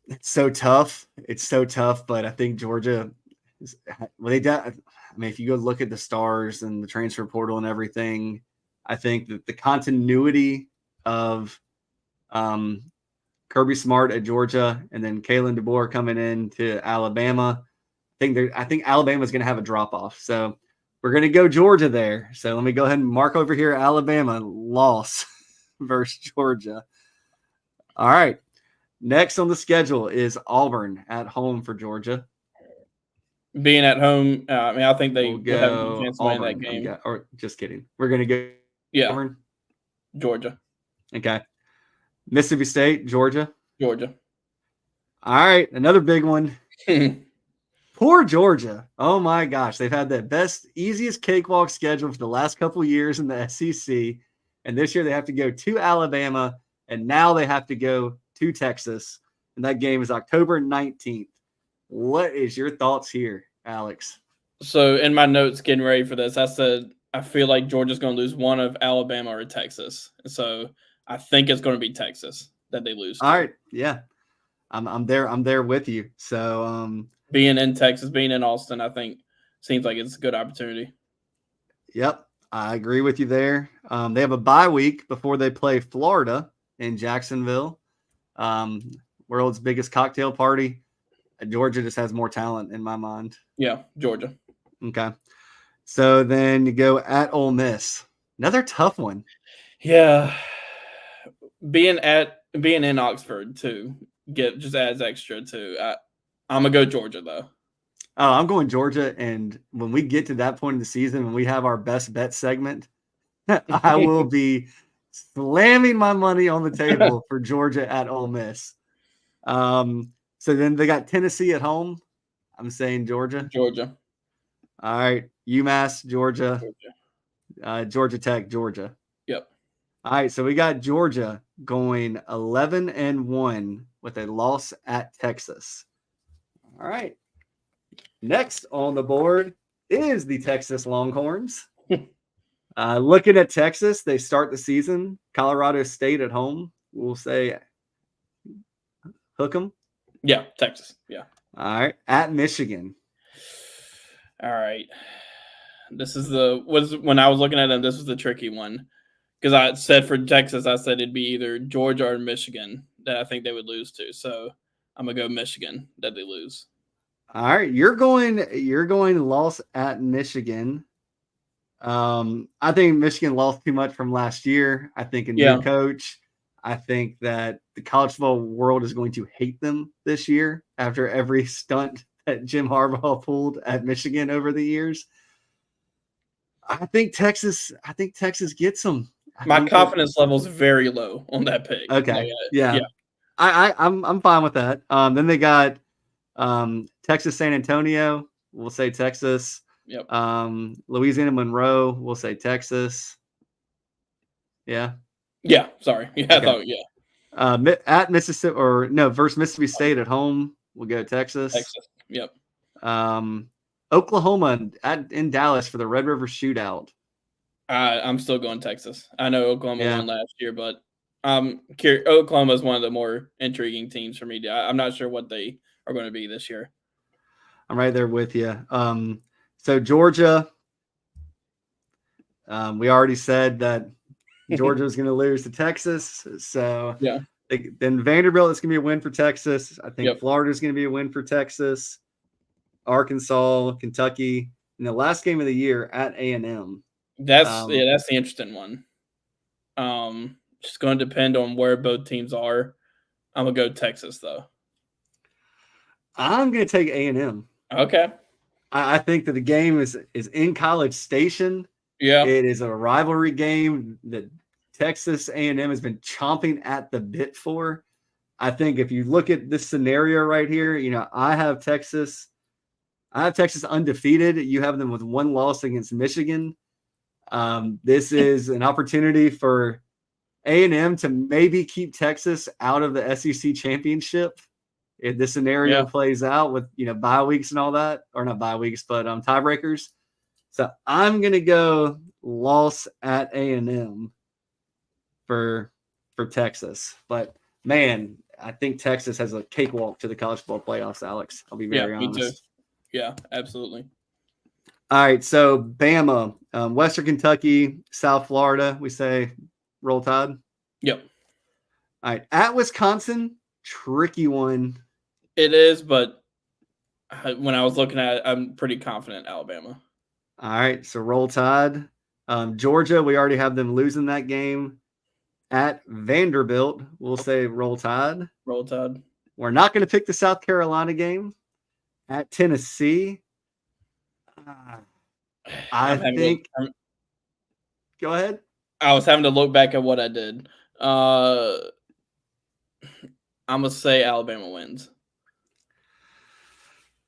It's so tough. But I think Georgia if you go look at the stars and the transfer portal and everything, I think that the continuity of Kirby Smart at Georgia and then Kalen DeBoer coming in to Alabama, I think Alabama's going to have a drop off. So we're going to go Georgia there. So let me go ahead and mark over here Alabama loss versus Georgia. All right. Next on the schedule is Auburn at home for Georgia. Being at home, I think they We'll would have a good go chance to win Auburn. that game. Or just kidding. We're going to go Auburn. Georgia. Okay. Mississippi State, Georgia. Georgia. All right. Another big one. Poor Georgia. Oh my gosh. They've had the best, easiest cakewalk schedule for the last couple of years in the SEC. And this year they have to go to Alabama. And now they have to go to Texas. And that game is October 19th. What is your thoughts here, Alex? So in my notes getting ready for this, I said I feel like Georgia's going to lose one of Alabama or Texas. So I think it's going to be Texas that they lose to. All right. Yeah. I'm there with you. So being in Texas, being in Austin, I think seems like it's a good opportunity. Yep. I agree with you there. They have a bye week before they play Florida in Jacksonville. World's biggest cocktail party. Georgia just has more talent in my mind. Yeah, Georgia. Okay. So then you go at Ole Miss. Another tough one. Yeah. Being in Oxford too just adds extra too. I'm gonna go Georgia though. Oh, I'm going Georgia, and when we get to that point in the season, when we have our best bet segment, I will be slamming my money on the table for Georgia at Ole Miss. So then they got Tennessee at home. I'm saying Georgia. Georgia. All right. UMass, Georgia. Georgia Tech, Georgia. Yep. All right. So we got Georgia going 11-1 with a loss at Texas. All right. Next on the board is the Texas Longhorns. Looking at Texas, they start the season. Colorado State at home. We'll say hook 'em. Yeah, Texas. Yeah. All right. At Michigan. All right. This is when I was looking at them, this was the tricky one. Because I said for Texas, I said it'd be either Georgia or Michigan that I think they would lose to. So I'm gonna go Michigan that they lose. All right. You're going loss at Michigan. I think Michigan lost too much from last year. I think a new coach. I think that the college football world is going to hate them this year after every stunt that Jim Harbaugh pulled at Michigan over the years. I think Texas gets them. My confidence level is very low on that pick. Okay. Yeah. I'm fine with that. Then they got Texas San Antonio. We'll say Texas. Yep. Louisiana Monroe. We'll say Texas. Yeah. Yeah. Sorry. Yeah. Okay. I thought. At Mississippi versus Mississippi State at home. We'll go Texas. Texas. Yep. Oklahoma in Dallas for the Red River Shootout. I'm still going Texas. I know Oklahoma won last year, but Oklahoma is one of the more intriguing teams for me. I'm not sure what they are going to be this year. I'm right there with you. So Georgia, we already said that Georgia is going to lose to Texas. So yeah. Then Vanderbilt is going to be a win for Texas. I think Florida is going to be a win for Texas. Arkansas, Kentucky, in the last game of the year at A&M. That's the interesting one. Just going to depend on where both teams are. I'm gonna go Texas though. I'm going to take A&M. Okay. I think that the game is in College Station. Yeah. It is a rivalry game that Texas A&M has been chomping at the bit for. I think if you look at this scenario right here, I have Texas undefeated. You have them with one loss against Michigan. This is an opportunity for A&M to maybe keep Texas out of the SEC championship if this scenario plays out with bye weeks and all that, or not bye weeks, but tiebreakers. So I'm gonna go loss at A&M for Texas. But man, I think Texas has a cakewalk to the college football playoffs, Alex. I'll be very honest. Me too. Yeah, absolutely. All right, so Bama, Western Kentucky, South Florida, we say roll Tide. Yep. All right, at Wisconsin, tricky one. It is, but when I was looking at it, I'm pretty confident Alabama. All right, so Roll Tide. Georgia, we already have them losing that game. At Vanderbilt, we'll say Roll Tide. Roll Tide. We're not going to pick the South Carolina game. At Tennessee, I think. Go ahead. I was having to look back at what I did. I'm gonna say Alabama wins.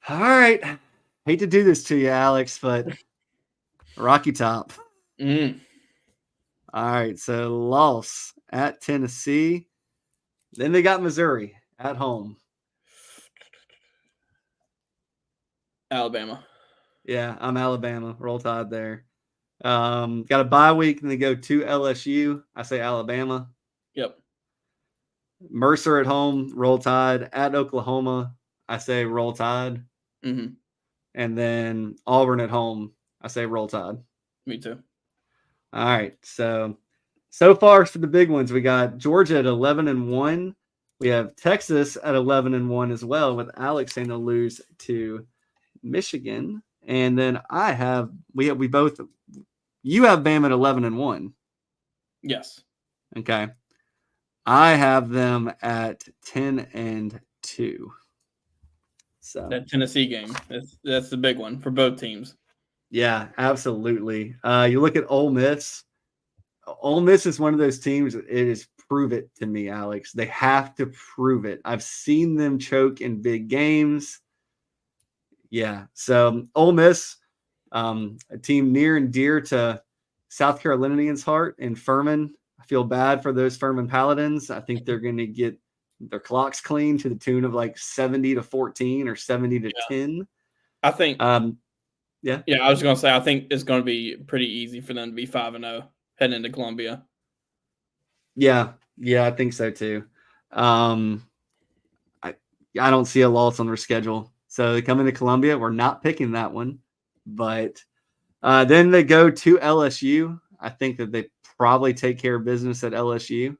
All right. Hate to do this to you, Alex, but Rocky Top. Mm. All right, so loss at Tennessee. Then they got Missouri at home. Alabama. Yeah, I'm Alabama. Roll Tide there. Got a bye week, and they go to LSU. I say Alabama. Yep. Mercer at home. Roll Tide. At Oklahoma, I say Roll Tide. Mm-hmm. And then Auburn at home, I say Roll Tide. Me too. All right, so far for the big ones, we got Georgia at 11-1. We have Texas at 11-1 as well, with Alex saying they'll lose to Michigan, and then you have Bama at 11-1. Yes. Okay. I have them at 10-2. So that Tennessee game, that's the big one for both teams. Yeah, absolutely. You look at Ole Miss. Ole Miss is one of those teams. It is prove it to me, Alex. They have to prove it. I've seen them choke in big games. Yeah. So Ole Miss, a team near and dear to South Carolinians' heart, and Furman. I feel bad for those Furman Paladins. I think they're going to get their clocks clean to the tune of like 70-14 or 70-10. I think. Yeah. Yeah, I was going to say I think it's going to be pretty easy for them to be 5-0 heading into Columbia. Yeah, I think so too. I don't see a loss on their schedule. So they come into Columbia. We're not picking that one, but then they go to LSU. I think that they probably take care of business at LSU.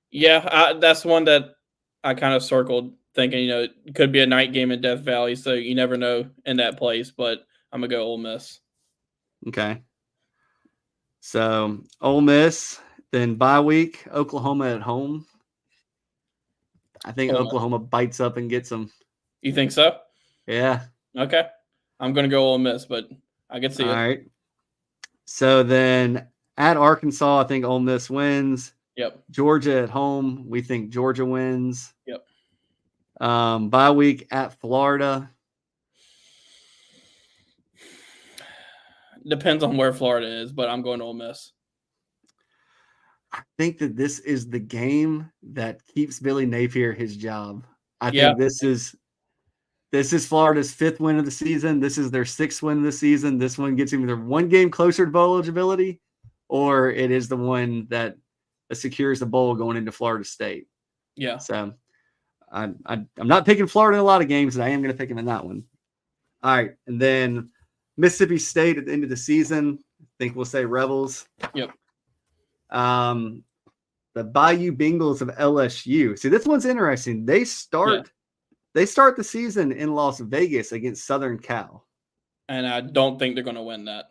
Yeah, that's one that I kind of circled, thinking it could be a night game in Death Valley, so you never know in that place. But I'm gonna go Ole Miss. Okay. So Ole Miss, then bye week, Oklahoma at home. I think Oklahoma bites up and gets them. You think so? Yeah. Okay. I'm going to go Ole Miss, but I can see it. All right. So then at Arkansas, I think Ole Miss wins. Yep. Georgia at home, we think Georgia wins. Yep. Bye week at Florida. Depends on where Florida is, but I'm going to Ole Miss. I think that this is the game that keeps Billy Napier his job. I think this is Florida's 5th win of the season. This is their 6th win of the season. This one gets either one game closer to bowl eligibility, or it is the one that secures the bowl going into Florida State. Yeah. So I'm not picking Florida in a lot of games, but I am going to pick them in that one. All right, and then Mississippi State at the end of the season. I think we'll say Rebels. Yep. The Bayou Bengals of LSU. See, this one's interesting. They start the season in Las Vegas against Southern Cal. And I don't think they're going to win that.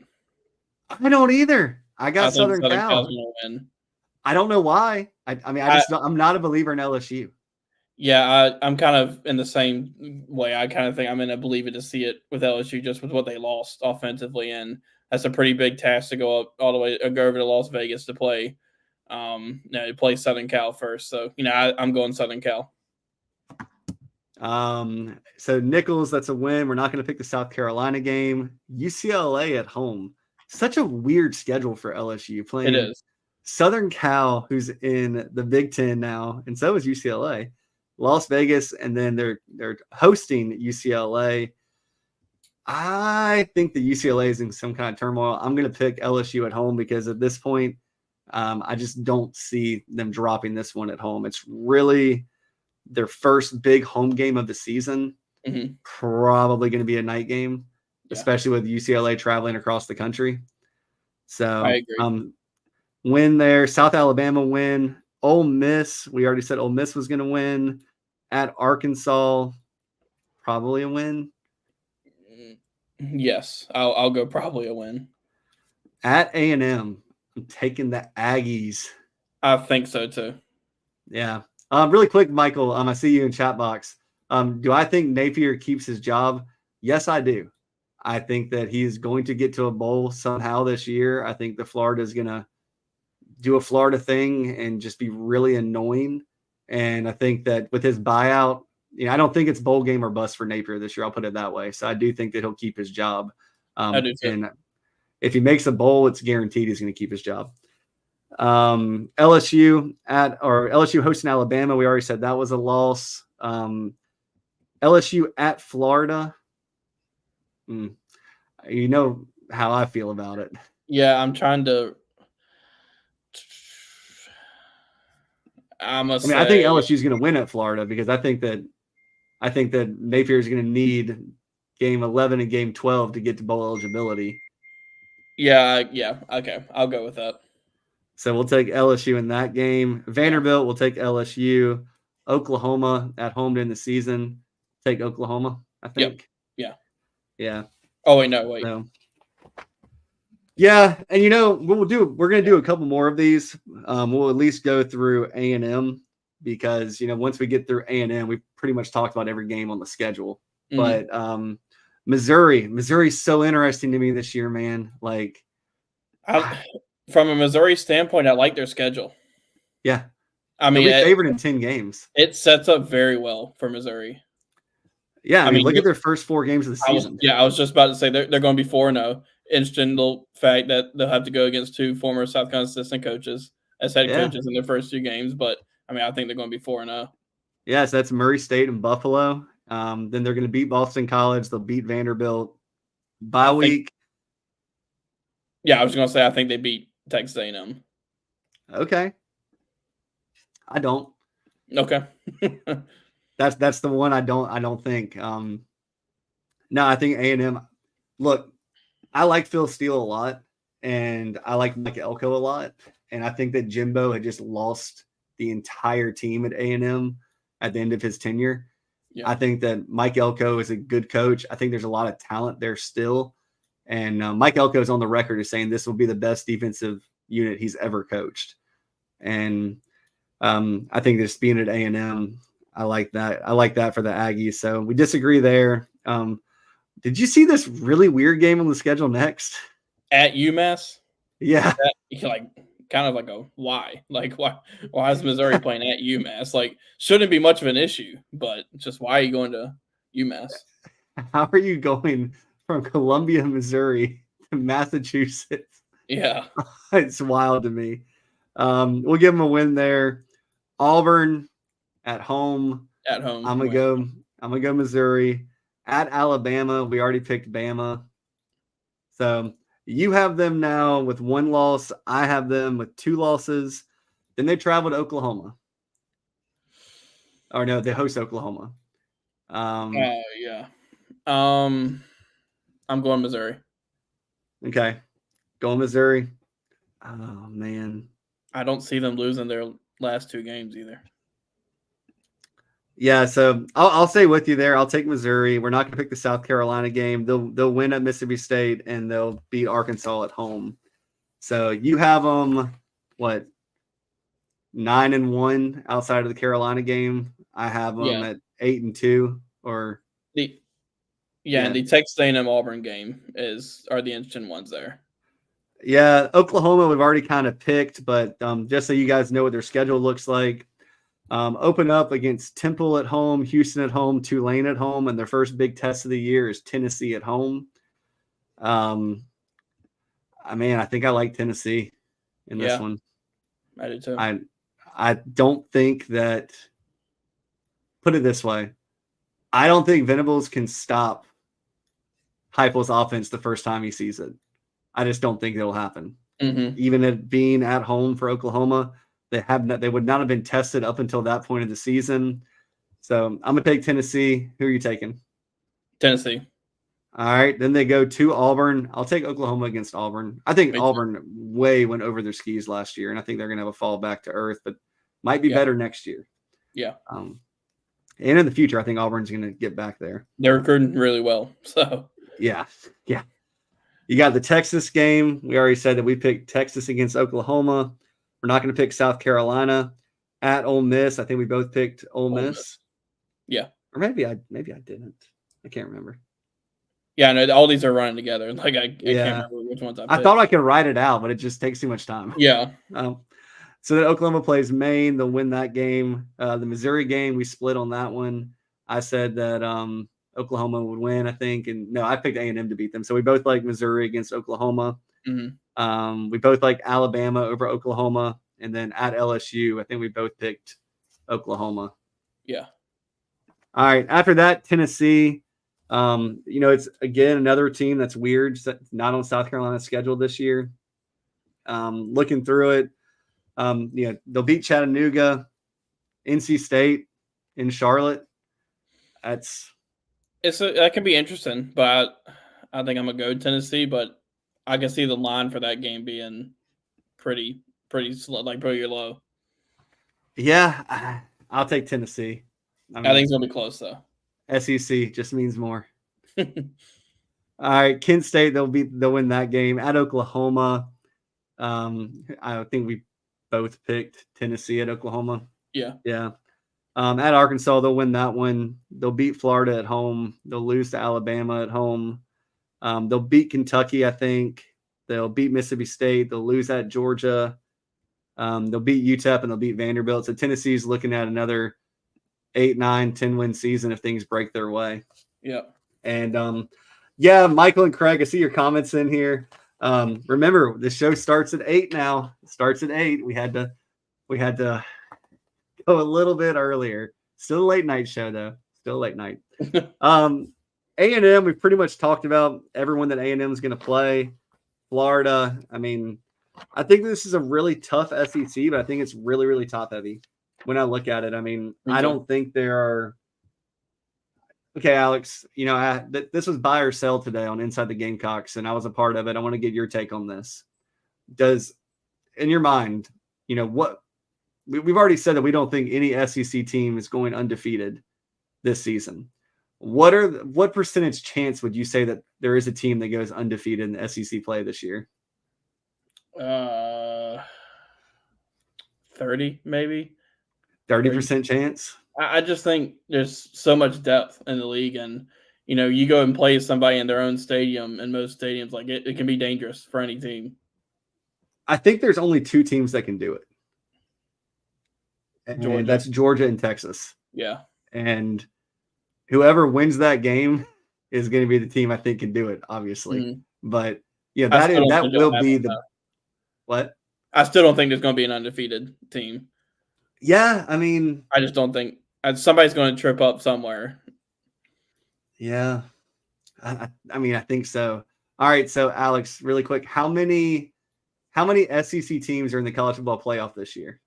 I don't either. I got Southern Cal. Cal's going to win. I don't know why. I'm not a believer in LSU. Yeah, I'm kind of in the same way. I kind of think I'm going to believe it to see it with LSU, just with what they lost offensively, and that's a pretty big task to go up all the way, go over to Las Vegas to play. Play Southern Cal first, so I'm going Southern Cal. So Nichols, that's a win. We're not going to pick the South Carolina game. UCLA at home. Such a weird schedule for LSU playing. It is. Southern Cal, who's in the Big Ten now, and so is UCLA. Las Vegas, and then they're hosting UCLA. I think the UCLA is in some kind of turmoil. I'm going to pick LSU at home because at this point, I just don't see them dropping this one at home. It's really their first big home game of the season. Mm-hmm. Probably going to be a night game, especially with UCLA traveling across the country. So I agree. Win there. South Alabama win. Ole Miss, we already said Ole Miss was going to win. At Arkansas, probably a win. Yes, I'll go probably a win. At A&M, I'm taking the Aggies. I think so too. Yeah. Really quick, Michael, I see you in chat box. Do I think Napier keeps his job? Yes, I do. I think that he's going to get to a bowl somehow this year. I think the Florida is going to do a Florida thing and just be really annoying. And I think that with his buyout, I don't think it's bowl game or bust for Napier this year. I'll put it that way. So I do think that he'll keep his job. I do too. And if he makes a bowl, it's guaranteed he's going to keep his job. LSU hosting Alabama. We already said that was a loss. LSU at Florida. You know how I feel about it. Yeah, I'm trying to. I think LSU is going to win at Florida because I think that Napier is going to need game 11 and game 12 to get to bowl eligibility. Yeah. Okay, I'll go with that. So we'll take LSU in that game. Vanderbilt will take LSU. Oklahoma at home to end the season. Take Oklahoma, I think. Yep. Yeah. Oh, wait, no, wait. So, yeah, and what we're going to do a couple more of these. We'll at least go through A&M because, once we get through A&M, we've pretty much talked about every game on the schedule. Mm-hmm. But Missouri's so interesting to me this year, man. From a Missouri standpoint, I like their schedule. Yeah. I mean, they'll be favored in 10 games. It sets up very well for Missouri. Yeah, I mean, look at their first 4 games of the season. I was just about to say they're going to be 4-0. Interesting little fact that they'll have to go against 2 former South Carolina assistant coaches as head coaches in their first 2 games. But, I think they're going to be 4-0. Yes, that's Murray State and Buffalo. Then they're going to beat Boston College. They'll beat Vanderbilt. Bye week. I was going to say I think they beat Texas A&M. Okay. I don't. Okay. That's the one I don't think. No, I think A&M. Look, I like Phil Steele a lot, and I like Mike Elko a lot, and I think that Jimbo had just lost the entire team at A&M at the end of his tenure. Yeah. I think that Mike Elko is a good coach. I think there's a lot of talent there still, and Mike Elko is on the record as saying this will be the best defensive unit he's ever coached, and I think just being at A&M. I like that. I like that for the Aggies. So we disagree there. Did you see this really weird game on the schedule next? At UMass? Yeah. Kind of like a why? Why is Missouri playing at UMass? Shouldn't be much of an issue, but just why are you going to UMass? How are you going from Columbia, Missouri to Massachusetts? Yeah. It's wild to me. We'll give them a win there. Auburn at home. At home. I'm gonna go Missouri. At Alabama, we already picked Bama. So you have them now with 1 loss. I have them with 2 losses. Then they travel to Oklahoma. Or no, they host Oklahoma. Yeah. I'm going Missouri. Okay. Going Missouri. Oh man. I don't see them losing their last 2 games either. Yeah, so I'll stay with you there. I'll take Missouri. We're not going to pick the South Carolina game. They'll win at Mississippi State and they'll beat Arkansas at home. So you have them 9-1 outside of the Carolina game. I have them at 8-2 or and the Texas A&M Auburn game are the interesting ones there. Yeah, Oklahoma we've already kind of picked, but just so you guys know what their schedule looks like. Open up against Temple at home, Houston at home, Tulane at home, and their first big test of the year is Tennessee at home. I think I like Tennessee in this one. I do too. I don't think that. Put it this way, I don't think Venables can stop Heupel's offense the first time he sees it. I just don't think it'll happen. Mm-hmm. Even at being at home for Oklahoma. They would not have been tested up until that point of the season. So I'm going to take Tennessee. Who are you taking? Tennessee. All right. Then they go to Auburn. I'll take Oklahoma against Auburn. I think Auburn way went over their skis last year, and I think they're going to have a fall back to earth, but might be better next year. Yeah. And in the future, I think Auburn's going to get back there. They're recruiting really well. So Yeah. You got the Texas game. We already said that we picked Texas against Oklahoma. We're not going to pick South Carolina at Ole Miss. I think we both picked Ole Miss. Yeah. Or maybe I didn't. I can't remember. Yeah, no, all these are running together. Like I can't remember which ones I picked. I thought I could write it out, but it just takes too much time. Yeah. So then Oklahoma plays Maine. They'll win that game. The Missouri game, we split on that one. I said that Oklahoma would win, I think. And no, I picked A&M to beat them. So we both like Missouri against Oklahoma. Mm-hmm. We both like Alabama over Oklahoma. And then at LSU, I think we both picked Oklahoma. Yeah. All right. After that, Tennessee. It's again another team that's weird, not on South Carolina's schedule this year. Looking through it, they'll beat Chattanooga, NC State, in Charlotte. That can be interesting, but I think I'm gonna go Tennessee. But I can see the line for that game being pretty slow, like pretty low. Yeah, I'll take Tennessee. I think it's gonna be close though. SEC just means more. All right, Kent State, they'll win that game at Oklahoma. I think we both picked Tennessee at Oklahoma. Yeah. At Arkansas, they'll win that one. They'll beat Florida at home. They'll lose to Alabama at home. They'll beat Kentucky, I think. They'll beat Mississippi State. They'll lose at Georgia. They'll beat UTEP and they'll beat Vanderbilt. So Tennessee's looking at another 8, 9, 10-win season if things break their way. Yeah. And, Michael and Craig, I see your comments in here. Remember, the show starts at 8 now. It starts at 8. We had to go a little bit earlier. Still a late night show, though. Still late night. A&M, we've pretty much talked about everyone that A&M is going to play. Florida, I mean, I think this is a really tough SEC, but I think it's really, really top-heavy. When I look at it, I mean, I don't think there are. Okay, Alex, this was buy or sell today on Inside the Gamecocks, and I was a part of it. I want to get your take on this. In your mind, what we've already said that we don't think any SEC team is going undefeated this season. What percentage chance would you say that there is a team that goes undefeated in the SEC play this year? 30, maybe. 30% chance? I just think there's so much depth in the league, and you go and play somebody in their own stadium, and most stadiums, like it can be dangerous for any team. I think there's only 2 teams that can do it. And that's Georgia and Texas. Yeah. And whoever wins that game is going to be the team I think can do it, obviously. Mm-hmm. But that will be the what? I still don't think there's going to be an undefeated team. Yeah, I mean, I just don't think somebody's going to trip up somewhere. Yeah, I mean, I think so. All right, so Alex, really quick, how many SEC teams are in the college football playoff this year?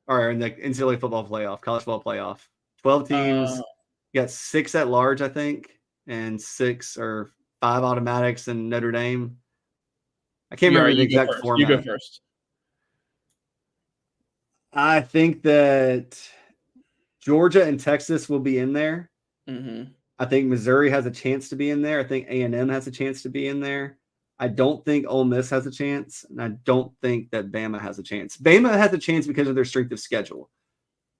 Or in the NCAA football playoff, college football playoff? 12 teams. You got 6 at large, I think, and 6 or 5 automatics in Notre Dame. I can't remember the exact format. You go first. I think that Georgia and Texas will be in there. Mm-hmm. I think Missouri has a chance to be in there. I think A&M has a chance to be in there. I don't think Ole Miss has a chance, and I don't think that Bama has a chance. Bama has a chance because of their strength of schedule.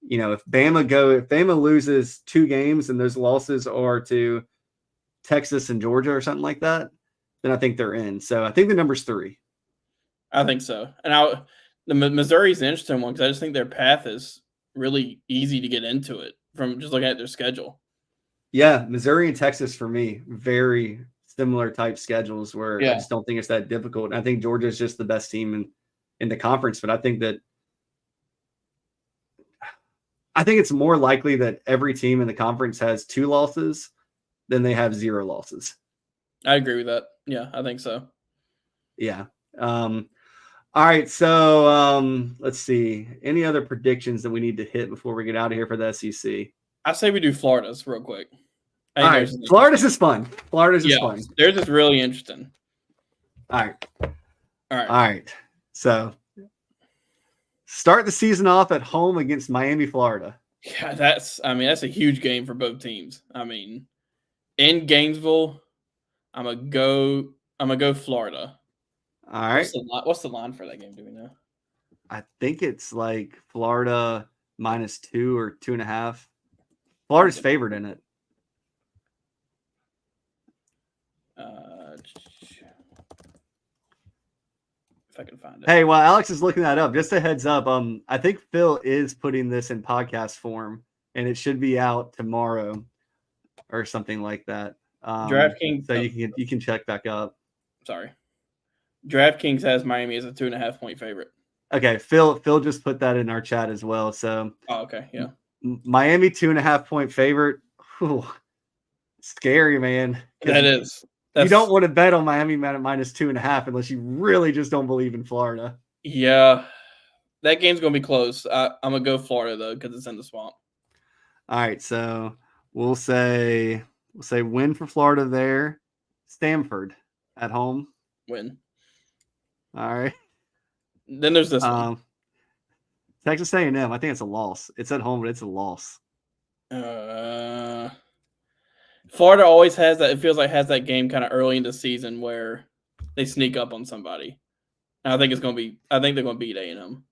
If Bama loses 2 games and those losses are to Texas and Georgia or something like that, then I think they're in. So I think the number's 3. I think so. And the Missouri's an interesting one because I just think their path is really easy to get into it from just looking at their schedule. Yeah, Missouri and Texas for me, very similar type schedules where I just don't think it's that difficult. And I think Georgia is just the best team in the conference, but I think it's more likely that every team in the conference has 2 losses than they have 0 losses. I agree with that. Yeah, I think so. Yeah. All right, so let's see. Any other predictions that we need to hit before we get out of here for the SEC? I say we do Florida's real quick. All right, Florida's is fun. Florida's is fun. Theirs is really interesting. All right. So start the season off at home against Miami, Florida. Yeah, that's a huge game for both teams. I mean, in Gainesville. I'm gonna go Florida. All right. What's the line for that game? Do we know? I think it's like Florida -2 or 2.5. Florida's favored in it. If I can find it. Hey, while Alex is looking that up, just a heads up. I think Phil is putting this in podcast form, and it should be out tomorrow or something like that. DraftKings. So you can check back up. Sorry. DraftKings has Miami as a 2.5-point favorite. Okay, Phil just put that in our chat as well. So okay, yeah. Miami 2.5-point favorite. Whew, scary, man. That is. You don't want to bet on Miami at -2.5 unless you really just don't believe in Florida. Yeah, that game's gonna be close. I'm gonna go Florida though because it's in the swamp. All right, so we'll say win for Florida there. Stanford at home. Win. All right. Then there's this one. Texas A&M. I think it's a loss. It's at home, but it's a loss. Florida always has that. It feels like has that game kind of early in the season where they sneak up on somebody. And I think they're gonna beat A&M.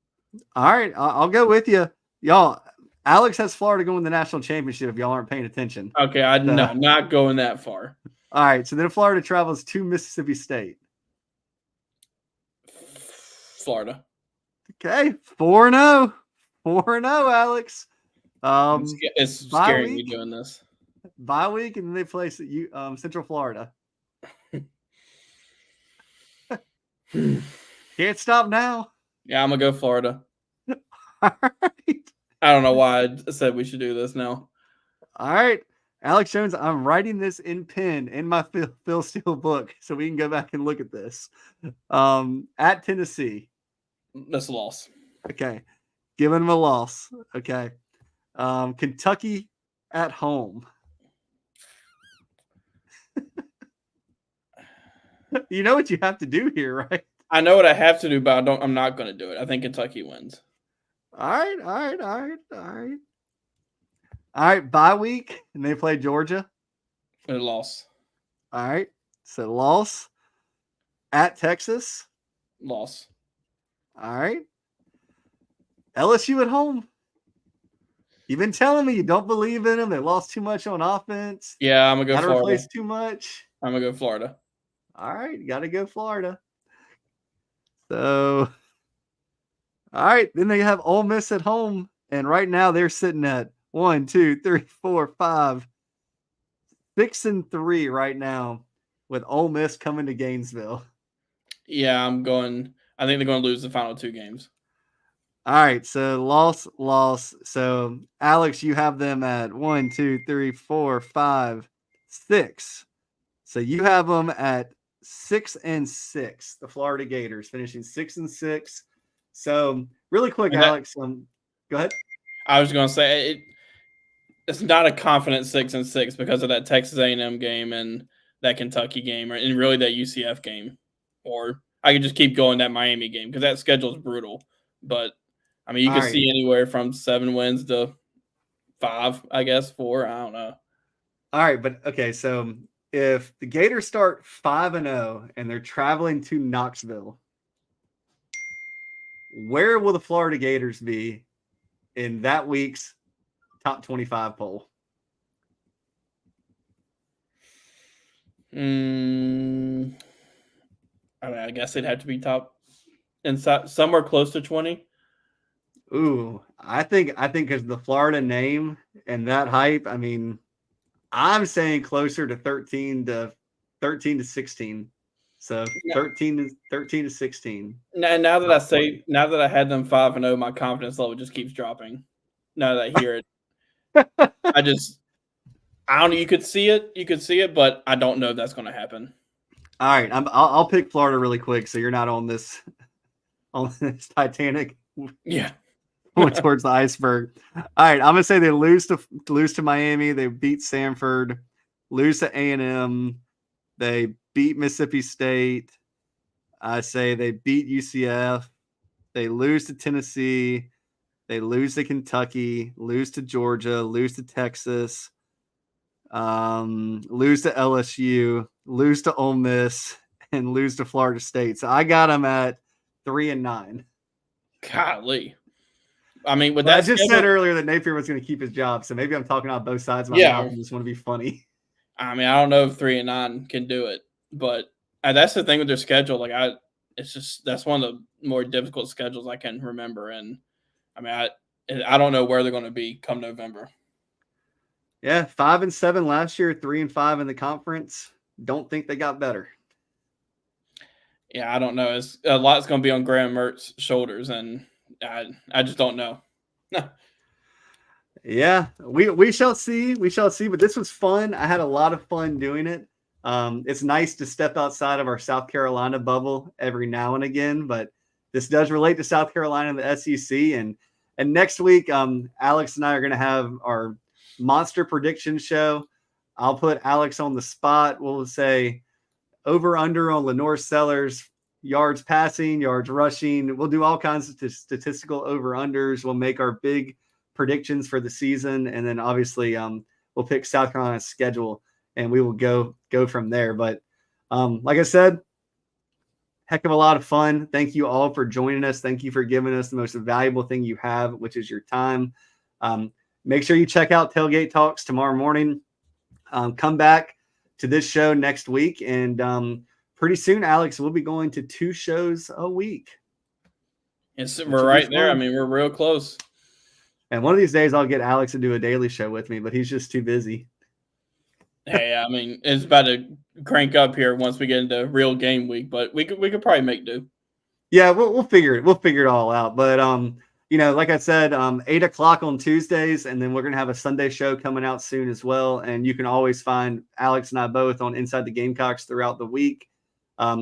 All right, I'll go with you, y'all. Alex has Florida going to the national championship. If y'all aren't paying attention. Okay, no, not going that far. All right, so then Florida travels to Mississippi State. Florida. Okay, 4-0. 4-0, Alex. It's scaring me doing this. Bye week, and then they play Central Florida. Can't stop now. Yeah, I'm gonna go Florida. All right. I don't know why I said we should do this now. All right, Alex Jones, I'm writing this in pen in my Phil Steele book so we can go back and look at this. At Tennessee. That's a loss. Okay. Giving them a loss. Okay. Kentucky at home. You know what you have to do here, right? I know what I have to do, but I'm not going to do it. I think Kentucky wins. All right, bye week, and they play Georgia. A loss. All right, so loss. At Texas. Loss. All right. LSU at home. You've been telling me you don't believe in them. They lost too much on offense. Yeah, I'm going to go Florida. Replace too much. I'm going to go Florida. All right, you got to go Florida. So, all right, then they have Ole Miss at home, and right now they're sitting at 1, 2, 3, 4, 5, 6-3 right now, with Ole Miss coming to Gainesville. Yeah, I think they're going to lose the final 2 games. All right, so loss. So, Alex, you have them at 1, 2, 3, 4, 5, 6. So you have them at 6-6. The Florida Gators finishing 6-6. So really quick, Alex, go ahead. I was going to say it's not a confident 6-6 because of that Texas A&M game and that Kentucky game, and really that UCF game. Or I could just keep going that Miami game because that schedule is brutal. But I mean, you can see anywhere from 7 wins to 5, I guess, 4. I don't know. All right, but okay, so if the Gators start 5-0 and they're traveling to Knoxville, where will the Florida Gators be in that week's top 25 poll? I mean, I guess they'd have to be top inside somewhere close to 20. Ooh, I think because the Florida name and that hype, I mean, I'm saying closer to 13 to 16. So 13 to 16. Now that I had them 5-0, my confidence level just keeps dropping. Now that I hear it, I don't know. You could see it, but I don't know if that's going to happen. All right, I'll pick Florida really quick, so you're not on this Titanic. Yeah. Towards the iceberg. All right, I'm gonna say they lose to Miami. They beat Stanford, lose to A&M. They beat Mississippi State. I say they beat UCF. They lose to Tennessee. They lose to Kentucky. Lose to Georgia. Lose to Texas. lose to LSU, lose to Ole Miss, and lose to Florida State. So I got them at 3-9. Golly. I mean, with But that I just schedule, said earlier that Napier was going to keep his job, so maybe I'm talking out both sides of my Yeah. mouth and just want to be funny. I mean, I don't know if 3-9 can do it, but that's the thing with their schedule. Like, that's one of the more difficult schedules I can remember, and I mean, I don't know where they're going to be come November. Yeah, 5-7 last year, 3-5 in the conference. Don't think they got better. Yeah, I don't know. It's a lot's going to be on Graham Mertz's shoulders, and I just don't know. Yeah, we shall see. We shall see. But this was fun. I had a lot of fun doing it. It's nice to step outside of our South Carolina bubble every now and again, but this does relate to South Carolina and the SEC. And next week, Alex and I are going to have our monster prediction show. I'll put Alex on the spot. We'll say over under on Lenore Sellers, yards passing, yards rushing. We'll do all kinds of statistical over unders. We'll make our big predictions for the season, and then obviously we'll pick South Carolina's schedule, and we will go from there. But like I said, heck of a lot of fun. Thank you all for joining us. Thank you for giving us the most valuable thing you have, which is your time. Make sure you check out Tailgate Talks tomorrow morning. Come back to this show next week, and pretty soon, Alex, we'll be going to 2 shows a week. Yes, we're right there. I mean, we're real close. And one of these days, I'll get Alex to do a daily show with me, but he's just too busy. Hey, I mean, it's about to crank up here once we get into real game week, but we could probably make do. Yeah, we'll figure it. We'll figure it all out. But like I said, 8:00 on Tuesdays, and then we're gonna have a Sunday show coming out soon as well. And you can always find Alex and I both on Inside the Gamecocks throughout the week.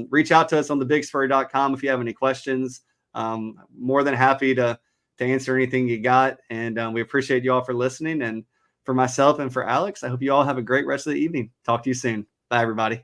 Reach out to us on thebigspur.com if you have any questions. More than happy to answer anything you got. And we appreciate you all for listening. And for myself and for Alex, I hope you all have a great rest of the evening. Talk to you soon. Bye, everybody.